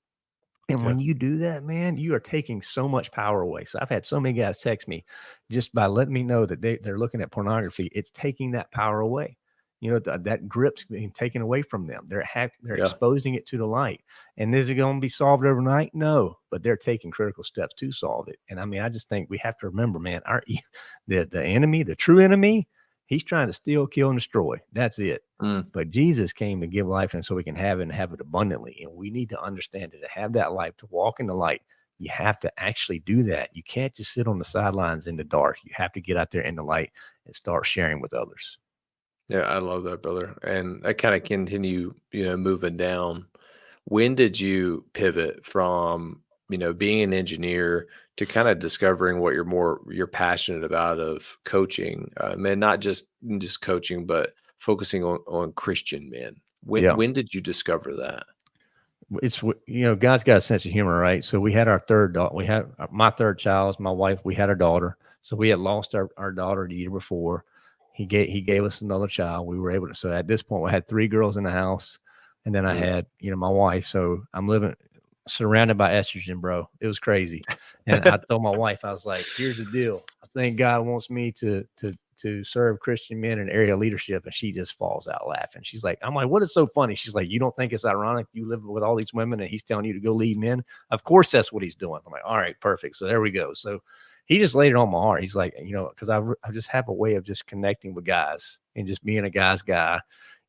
And when you do that, man, you are taking so much power away. So I've had so many guys text me just by letting me know that they're looking at pornography. It's taking that power away. You know, that grip's being taken away from them. They're exposing it to the light. And is it going to be solved overnight? No, but they're taking critical steps to solve it. And I mean, I just think we have to remember, man, the enemy, the true enemy, he's trying to steal, kill, and destroy. That's it. But Jesus came to give life, and so we can have it and have it abundantly. And we need to understand that to have that life, to walk in the light, you have to actually do that. You can't just sit on the sidelines in the dark. You have to get out there in the light and start sharing with others. Yeah, I love that, brother. And I kind of continue, moving down. When did you pivot from, being an engineer to kind of discovering what you're passionate about of coaching, and not just coaching, but focusing on Christian men? When did you discover that? It's, God's got a sense of humor, right? So we had our third daughter. We had my third child, my wife. We had our daughter. So we had lost our daughter the year before. He gave us another child. We were able to. So at this point, we had 3 girls in the house, and then I had, my wife. So I'm living surrounded by estrogen, bro. It was crazy. And I told my wife, I was like, "Here's the deal. I think God wants me to serve Christian men in area leadership." And she just falls out laughing. She's like, I'm like, "What is so funny?" She's like, "You don't think it's ironic? You live with all these women, and he's telling you to go lead men? Of course, that's what he's doing." I'm like, "All right, perfect." So there we go. So he just laid it on my heart. He's like, because I just have a way of just connecting with guys and just being a guy's guy,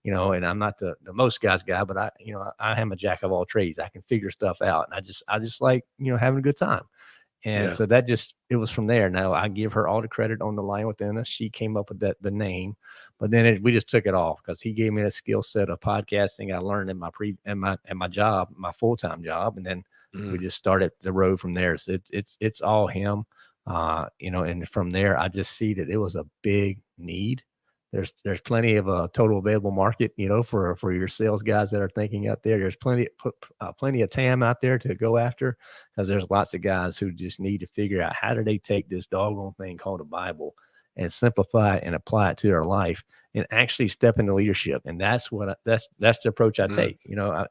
and I'm not the most guy's guy, but I am a jack of all trades. I can figure stuff out. And I just like, having a good time. And so it was from there. Now I give her all the credit on the line within us. She came up with the name, but then we just took it off because he gave me a skill set of podcasting I learned in my job, my full-time job. And then we just started the road from there. So it's all him. And from there, I just see that it was a big need. There's plenty of a total available market, for your sales guys that are thinking out there. There's plenty of TAM out there to go after, because there's lots of guys who just need to figure out how do they take this doggone thing called the Bible and simplify it and apply it to their life and actually step into leadership. And that's the approach I take,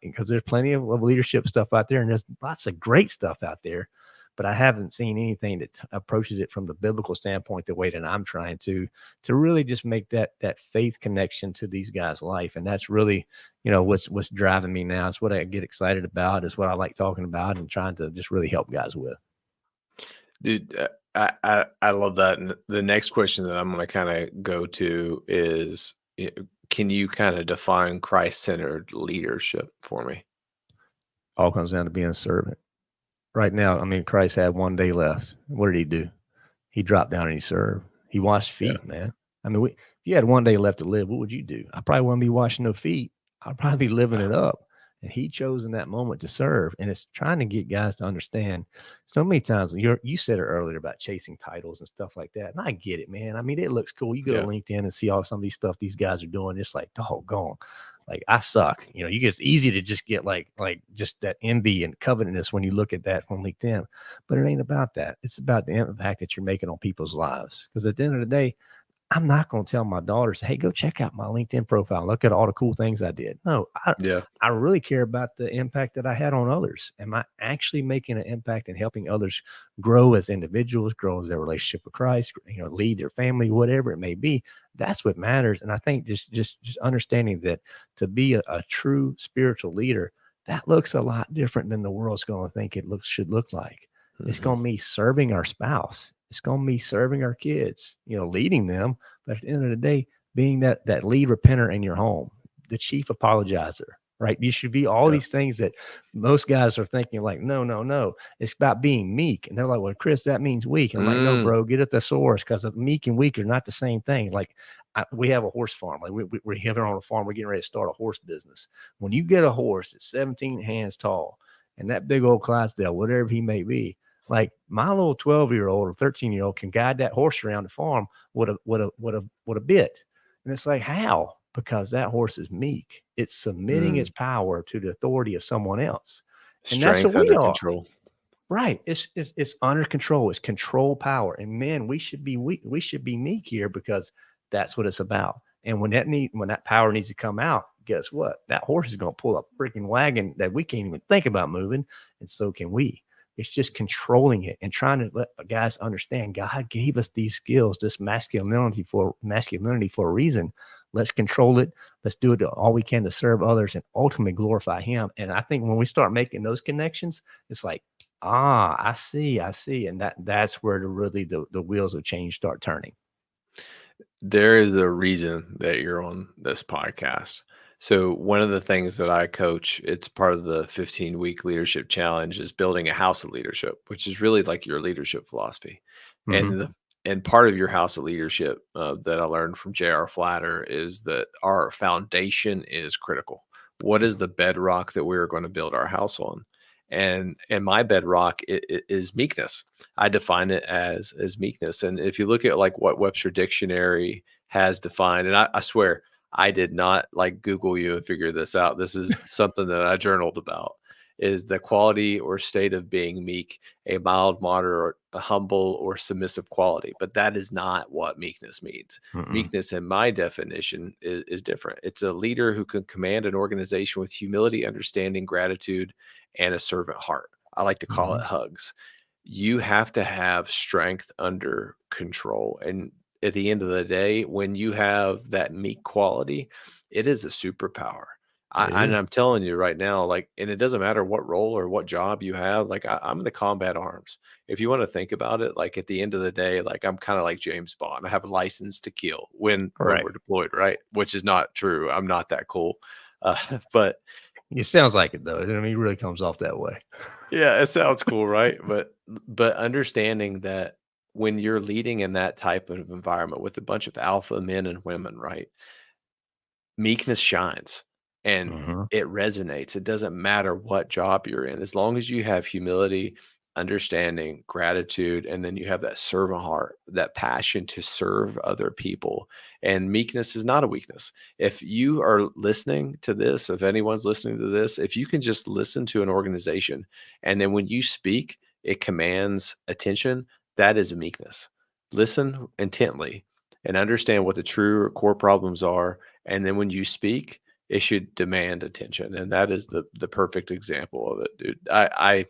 because there's plenty of leadership stuff out there, and there's lots of great stuff out there. But I haven't seen anything that approaches it from the biblical standpoint the way that I'm trying to really just make that faith connection to these guys' life. And that's really, what's driving me now. It's what I get excited about. It's what I like talking about and trying to just really help guys with. Dude, I love that. And the next question that I'm going to kind of go to is, can you kind of define Christ-centered leadership for me? All comes down to being a servant. Right now, I mean, Christ had one day left. What did he do? He dropped down and he served. He washed Yeah. feet, man. I mean, if you had one day left to live, what would you do? I probably wouldn't be washing no feet. I'd probably be living it up. And he chose in that moment to serve. And it's trying to get guys to understand. So many times, you said it earlier about chasing titles and stuff like that. And I get it, man. I mean, it looks cool. You go Yeah. to LinkedIn and see all some of these stuff these guys are doing. It's like, doggone. Like, I suck. You know, it's easy to just get like just that envy and covetousness when you look at that from LinkedIn. But it ain't about that. It's about the impact that you're making on people's lives. Because at the end of the day, I'm not going to tell my daughters, hey, go check out my LinkedIn profile. Look at all the cool things I did. No, I really care about the impact that I had on others. Am I actually making an impact and helping others grow as individuals, grow as their relationship with Christ, lead their family, whatever it may be? That's what matters. And I think just understanding that to be a true spiritual leader, that looks a lot different than the world's going to think should look like. Mm-hmm. It's going to be serving our spouse. It's going to be serving our kids, leading them. But at the end of the day, being that lead repenter in your home, the chief apologizer, right? You should be all these things that most guys are thinking like, no. It's about being meek. And they're like, well, Chris, that means weak. And I'm like, no, bro, get at the source, because meek and weak are not the same thing. Like we have a horse farm. Like we're here on a farm. We're getting ready to start a horse business. When you get a horse that's 17 hands tall and that big old Clydesdale, whatever he may be, like my little 12-year-old or 13-year-old can guide that horse around the farm with a bit. And it's like, how? Because that horse is meek. It's submitting its power to the authority of someone else. And strength that's what we under are. Control. Right. It's under control. It's control power. And man, we should be meek here, because that's what it's about. And when that power needs to come out, guess what? That horse is going to pull a freaking wagon that we can't even think about moving. And so can we. It's just controlling it and trying to let guys understand God gave us these skills, this masculinity for a reason. Let's control it. Let's do it all we can to serve others and ultimately glorify him. And I think when we start making those connections, it's like, I see. And that's where the wheels of change start turning. There is a reason that you're on this podcast. So one of the things that I coach, it's part of the 15-week leadership challenge, is building a house of leadership, which is really like your leadership philosophy. Mm-hmm. And part of your house of leadership that I learned from J.R. Flatter is that our foundation is critical. What is the bedrock that we're going to build our house on? And my bedrock is meekness. I define it as meekness. And if you look at like what Webster Dictionary has defined, and I swear I did not like Google you and figure this out. This is something that I journaled about, is the quality or state of being meek, a mild, moderate, a humble, or submissive quality. But that is not what meekness means. Mm-mm. Meekness, in my definition, is different. It's a leader who can command an organization with humility, understanding, gratitude, and a servant heart. I like to call it hugs. You have to have strength under control. And at the end of the day, when you have that meek quality, it is a superpower. And I'm telling you right now, like, and it doesn't matter what role or what job you have. Like, I'm in the combat arms. If you want to think about it, like at the end of the day, like I'm kind of like James Bond. I have a license to kill when we're deployed, right? Which is not true. I'm not that cool. But it sounds like it, though. I mean, it really comes off that way. Yeah, it sounds cool, right? But understanding that when you're leading in that type of environment with a bunch of alpha men and women, right? Meekness shines and it resonates. It doesn't matter what job you're in. As long as you have humility, understanding, gratitude, and then you have that servant heart, that passion to serve other people. And meekness is not a weakness. If you are listening to this, if anyone's listening to this, if you can just listen to an organization and then when you speak, it commands attention, that is a meekness. Listen intently and understand what the true core problems are. And then when you speak, it should demand attention. And that is the perfect example of it, dude. I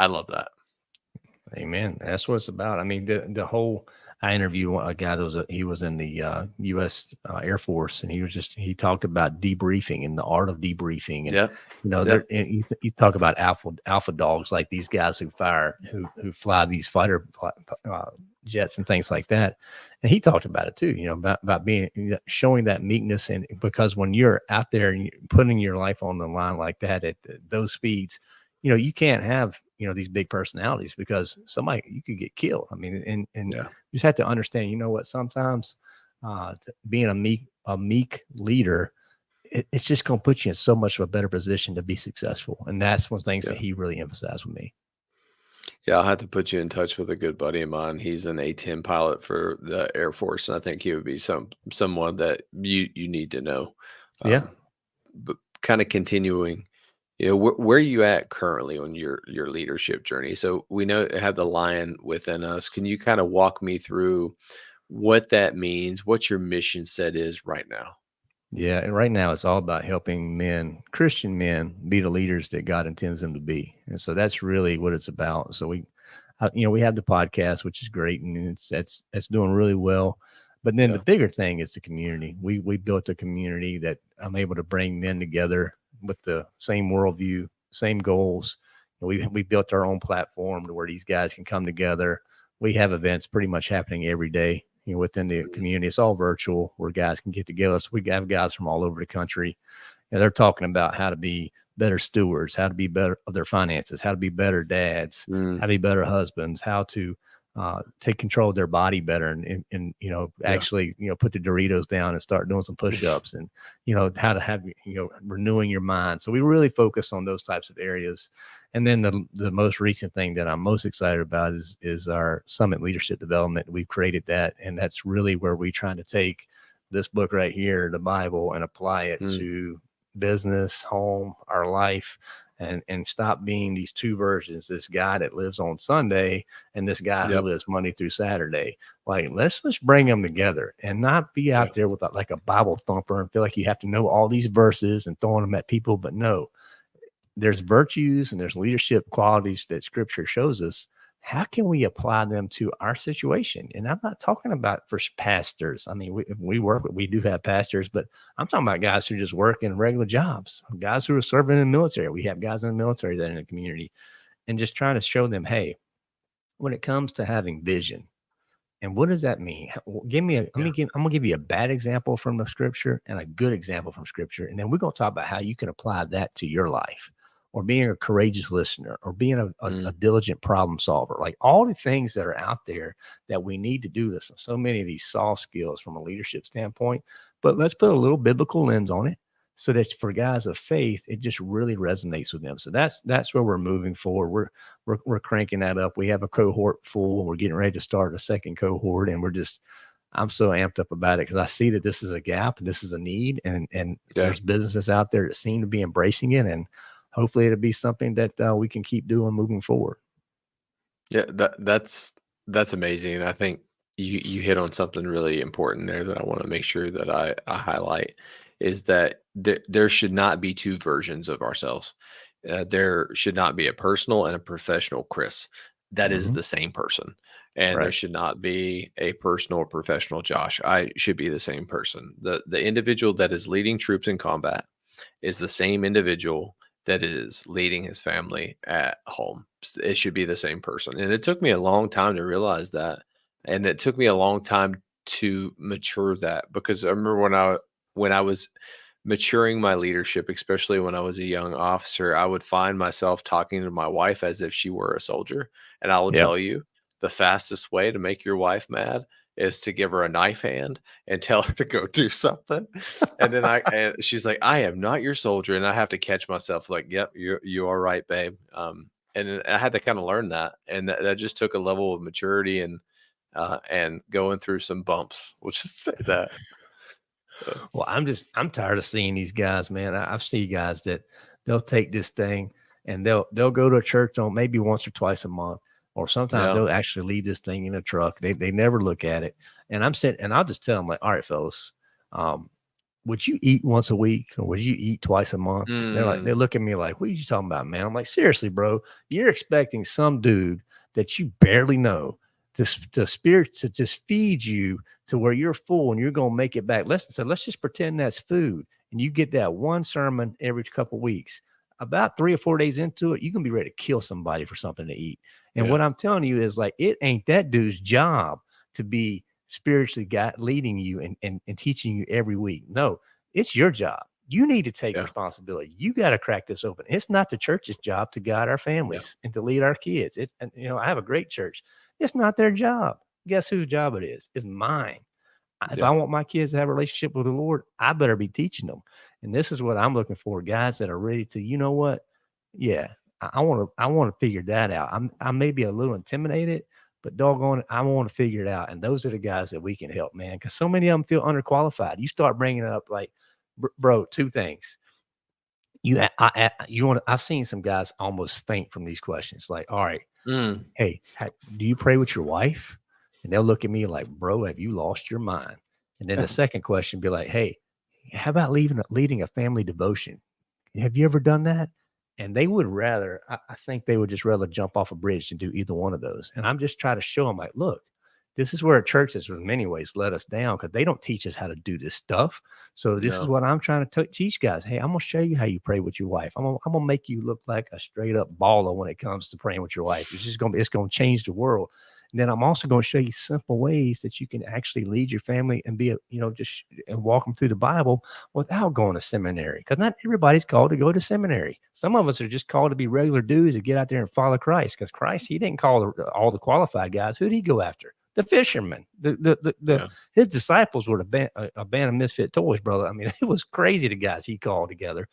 love that. Amen. That's what it's about. I mean, the whole, I interviewed a guy that he was in the U.S. Air Force, and he talked about debriefing and the art of debriefing, and Yeah. there Yep. and you talk about alpha dogs, like these guys who fly these fighter jets and things like that, and he talked about it too, about being, showing that meekness, and because when you're out there and you're putting your life on the line like that at those speeds, you can't have these big personalities, because you could get killed. I mean, and Yeah. you just have to understand, what sometimes being a meek leader, it's just going to put you in so much of a better position to be successful. And that's one of the things that Yeah. he really emphasized with me. Yeah, I'll have to put you in touch with a good buddy of mine. He's an A-10 pilot for the Air Force, and I think he would be someone that you need to know. Yeah. But kind of continuing, where are you at currently on your leadership journey? So we know have the lion within us. Can you kind of walk me through what that means, what your mission set is right now? Yeah. And right now it's all about helping Christian men, be the leaders that God intends them to be. And so that's really what it's about. So we have the podcast, which is great, and it's doing really well. But then the Yeah. bigger thing is the community. We built a community that I'm able to bring men together with the same worldview, same goals. We built our own platform to where these guys can come together. We have events pretty much happening every day, within the community. It's all virtual, where guys can get together. So we have guys from all over the country, and they're talking about how to be better stewards, how to be better of their finances, how to be better dads, Mm, how to be better husbands, how to take control of their body better, and yeah. actually put the Doritos down and start doing some push-ups, and how to have renewing your mind. So we really focus on those types of areas. And then the most recent thing that I'm most excited about is our Summit Leadership Development. We've created that, and that's really where we're trying to take this book right here, the Bible, and apply it Mm, to business, home, our life, and stop being these two versions, this guy that lives on Sunday and this guy who yep. lives Monday through Saturday. Like, let's bring them together and not be Yeah. out there with like a Bible thumper and feel like you have to know all these verses and throwing them at people. But no, there's virtues and there's leadership qualities that Scripture shows us. How can we apply them to our situation? And I'm not talking about for pastors. I mean, we do have pastors, but I'm talking about guys who just work in regular jobs, guys who are serving in the military. We have guys in the military that are in the community, and just trying to show them, hey, when it comes to having vision, and what does that mean? Give me I'm Yeah. gonna give you a bad example from the Scripture and a good example from Scripture, and then we're gonna talk about how you can apply that to your life, or being a courageous listener, or being a Mm, diligent problem solver. Like, all the things that are out there that we need to do this. So many of these soft skills from a leadership standpoint, but let's put a little biblical lens on it, so that for guys of faith, it just really resonates with them. So that's where we're moving forward. We're cranking that up. We have a cohort full. We're getting ready to start a second cohort, and I'm so amped up about it, because I see that this is a gap and this is a need, and yeah. there's businesses out there that seem to be embracing it, and hopefully it'll be something that we can keep doing moving forward. Yeah. That's amazing. And I think you hit on something really important there that I want to make sure that I highlight, is that there should not be two versions of ourselves. There should not be a personal and a professional Chris. That is Hmm. the same person. And there Right. should not be a personal or professional Josh. I should be the same person. The individual that is leading troops in combat is the same individual that is leading his family at home. It should be the same person. And it took me a long time to realize that. And it took me a long time to mature that, because I remember when I was maturing my leadership, especially when I was a young officer, I would find myself talking to my wife as if she were a soldier. And I will Yep. tell you, the fastest way to make your wife mad is to give her a knife hand and tell her to go do something. And she's like, "I am not your soldier." And I have to catch myself like, "Yep, you are right, babe." And then I had to kind of learn that. And that just took a level of maturity and going through some bumps. We'll just say that. So, Well, I'm tired of seeing these guys, man. I've seen guys that they'll take this thing and they'll go to a church on maybe once or twice a month, or sometimes yeah. they'll actually leave this thing in a truck. They never look at it. And I'm sitting, and I'll just tell them, like, all right, fellas, um, would you eat once a week, or would you eat twice a month? They Mm, look at me like, what are you talking about, man? I'm like, seriously, bro, you're expecting some dude that you barely know to spirit to just feed you to where you're full and you're going to make it back. Let's just pretend that's food, and you get that one sermon every couple of weeks. About 3 or 4 days into it, you can be ready to kill somebody for something to eat. And what I'm telling you is, like, it ain't that dude's job to be spiritually leading you and teaching you every week. No, it's your job. You need to take responsibility. You got to crack this open. It's not the church's job to guide our families and to lead our kids. And I have a great church. It's not their job. Guess whose job it is? It's mine. If I want my kids to have a relationship with the Lord, I better be teaching them. And this is what I'm looking for, guys that are ready to, you know what? Yeah, I want to figure that out. I may be a little intimidated, but doggone it, I want to figure it out. And those are the guys that we can help, man, because so many of them feel underqualified. You start bringing up, like, bro, 2 things. I've seen some guys almost faint from these questions. Like, all right, hey, do you pray with your wife? And they'll look at me like, bro, have you lost your mind? And then the second question be like, hey, how about leading a family devotion? Have you ever done that? And they would rather, I think they would just rather jump off a bridge than do either one of those. And I'm just trying to show them, like, look, this is where churches in many ways let us down, because they don't teach us how to do this stuff. So this is what I'm trying to teach guys. Hey, I'm going to show you how you pray with your wife. I'm going to make you look like a straight up baller when it comes to praying with your wife. It's going to change the world. And then I'm also going to show you simple ways that you can actually lead your family and be, and walk them through the Bible without going to seminary. Because not everybody's called to go to seminary. Some of us are just called to be regular dudes and get out there and follow Christ. Because Christ, he didn't call all the qualified guys. Who did he go after? The fishermen. His disciples were a band of misfit toys, brother. I mean, it was crazy, the guys he called together,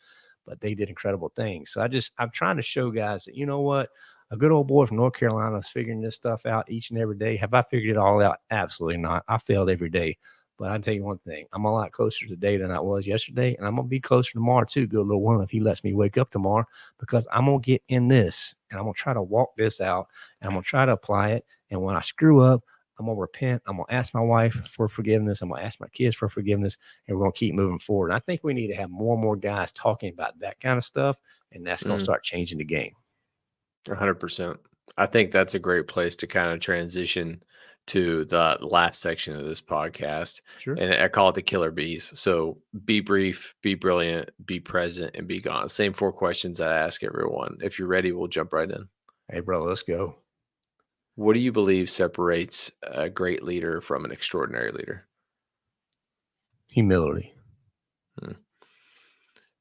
but they did incredible things. So I'm trying to show guys that, you know what? A good old boy from North Carolina is figuring this stuff out each and every day. Have I figured it all out? Absolutely not. I failed every day. But I'll tell you one thing. I'm a lot closer today than I was yesterday. And I'm going to be closer tomorrow too, good little one, if he lets me wake up tomorrow, because I'm going to get in this and I'm going to try to walk this out and I'm going to try to apply it. And when I screw up, I'm going to repent. I'm going to ask my wife for forgiveness. I'm going to ask my kids for forgiveness, and we're going to keep moving forward. And I think we need to have more and more guys talking about that kind of stuff, and that's going to start changing the game. 100%. I think that's a great place to kind of transition to the last section of this podcast. Sure. And I call it the killer bees. So be brief, be brilliant, be present, and be gone. Same 4 questions I ask everyone. If you're ready, we'll jump right in. Hey, bro, let's go. What do you believe separates a great leader from an extraordinary leader? Humility.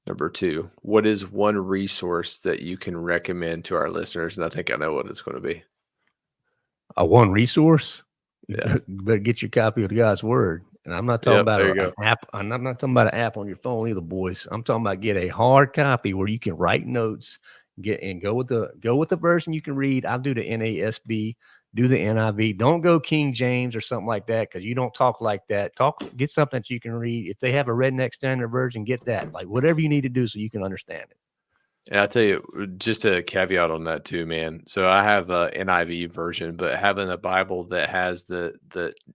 Number 2, what is one resource that you can recommend to our listeners? And I think I know what it's going to be. One resource? Yeah. You better get your copy of God's Word. And I'm not talking about an app. I'm not talking about an app on your phone either, boys. I'm talking about get a hard copy where you can write notes. Go with the version you can read. I'll do the NASB, do the NIV. Don't go King James or something like that, because you don't talk like that. Get something that you can read. If they have a Redneck Standard Version, get that. Like, whatever you need to do so you can understand it. And I'll tell you, just a caveat on that too, man. So I have a NIV version, but having a Bible that has the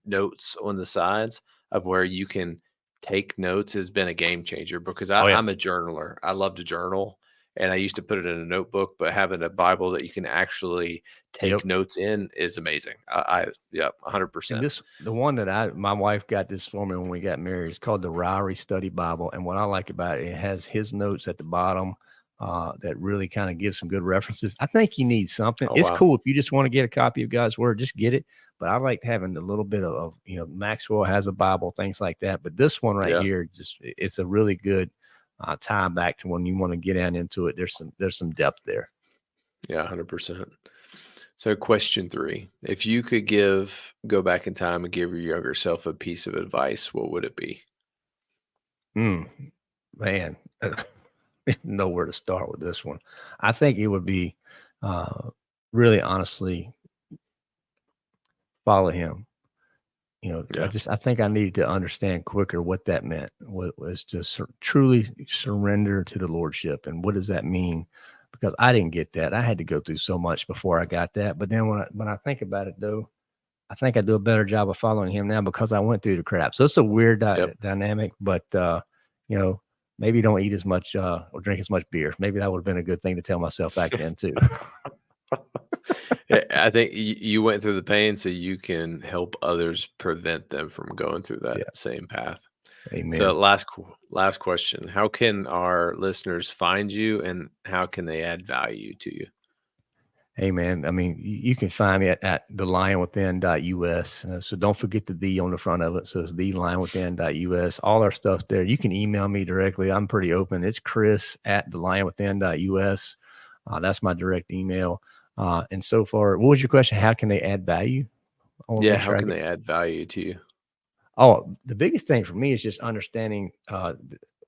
notes on the sides of where you can take notes has been a game changer, because I'm a journaler. I love to journal. And I used to put it in a notebook, but having a Bible that you can actually take notes in is amazing. 100%. And the one that my wife got this for me when we got married, it's called the Ryrie Study Bible. And what I like about it, it has his notes at the bottom that really kind of gives some good references. I think you need something. It's cool if you just want to get a copy of God's Word, just get it. But I like having a little bit of Maxwell has a Bible, things like that. But this one here, it's a really good tie back to when you want to get into it. There's some depth there. Yeah, 100%. So question 3, if you could go back in time and give your younger self a piece of advice, what would it be? Man, know where to start with this one. I think it would be really honestly follow him. I think I needed to understand quicker what that meant, was to truly surrender to the Lordship. And what does that mean? Because I didn't get that. I had to go through so much before I got that. But then when I think about it, though, I think I do a better job of following him now because I went through the crap. So it's a weird dynamic, but, maybe don't eat as much or drink as much beer. Maybe that would have been a good thing to tell myself back then too. I think you went through the pain so you can help others prevent them from going through that Yeah. same path. So Amen. last question. How can our listeners find you and how can they add value to you? Hey man, I mean, you can find me at thelionwithin.us. So don't forget the D on the front of it. So it's thelionwithin.us. All our stuff's there. You can email me directly. I'm pretty open. It's Chris at thelionwithin.us. That's my direct email. And so far, what was your question? How can they add value? I want to Yeah, make how sure I can get. they add value to you? Oh, the biggest thing for me is just understanding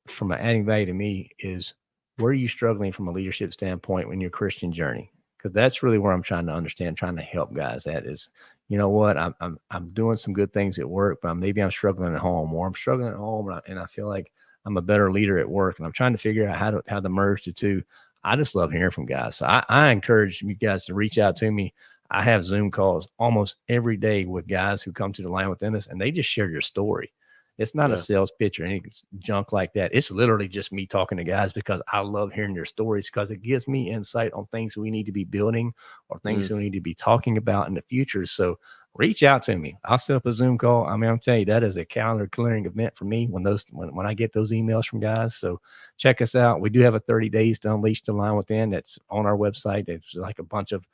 from adding value to me is where are you struggling from a leadership standpoint in your Christian journey? Because that's really where I'm trying to understand, trying to help guys at is, you know what, I'm doing some good things at work, but maybe I'm struggling at home, or I'm struggling at home, and I feel like I'm a better leader at work, and I'm trying to figure out how to merge the two. I just love hearing from guys, so I encourage you guys to reach out to me. I have Zoom calls almost every day with guys who come to the Line Within Us, and they just share your story. It's not a Yeah. sales pitch or any junk like that. It's literally just me talking to guys because I love hearing their stories because it gives me insight on things we need to be building or things Mm. we need to be talking about in the future. So reach out to me. I'll set up a Zoom call. I mean, I'm telling you, that is a calendar clearing event for me when I get those emails from guys. So check us out. We do have a 30 days to unleash the Line Within. That's on our website. It's like a bunch of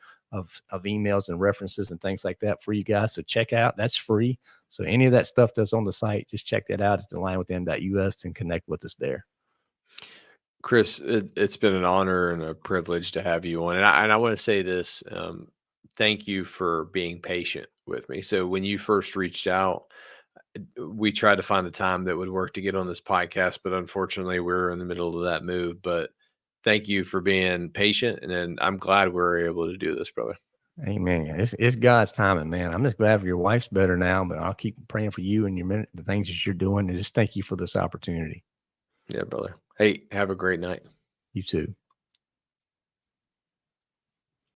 emails and references and things like that for you guys. So check out. That's free. So any of that stuff that's on the site, just check that out at thelionwithin.us and connect with us there. Chris, it's been an honor and a privilege to have you on. And I want to say this, thank you for being patient with me. So when you first reached out, we tried to find a time that would work to get on this podcast, but unfortunately we're in the middle of that move. But thank you for being patient. And then I'm glad we're able to do this, brother. Amen. It's God's timing, man. I'm just glad for your wife's better now, but I'll keep praying for you and the things that you're doing. And just thank you for this opportunity. Yeah, brother. Hey, have a great night. You too.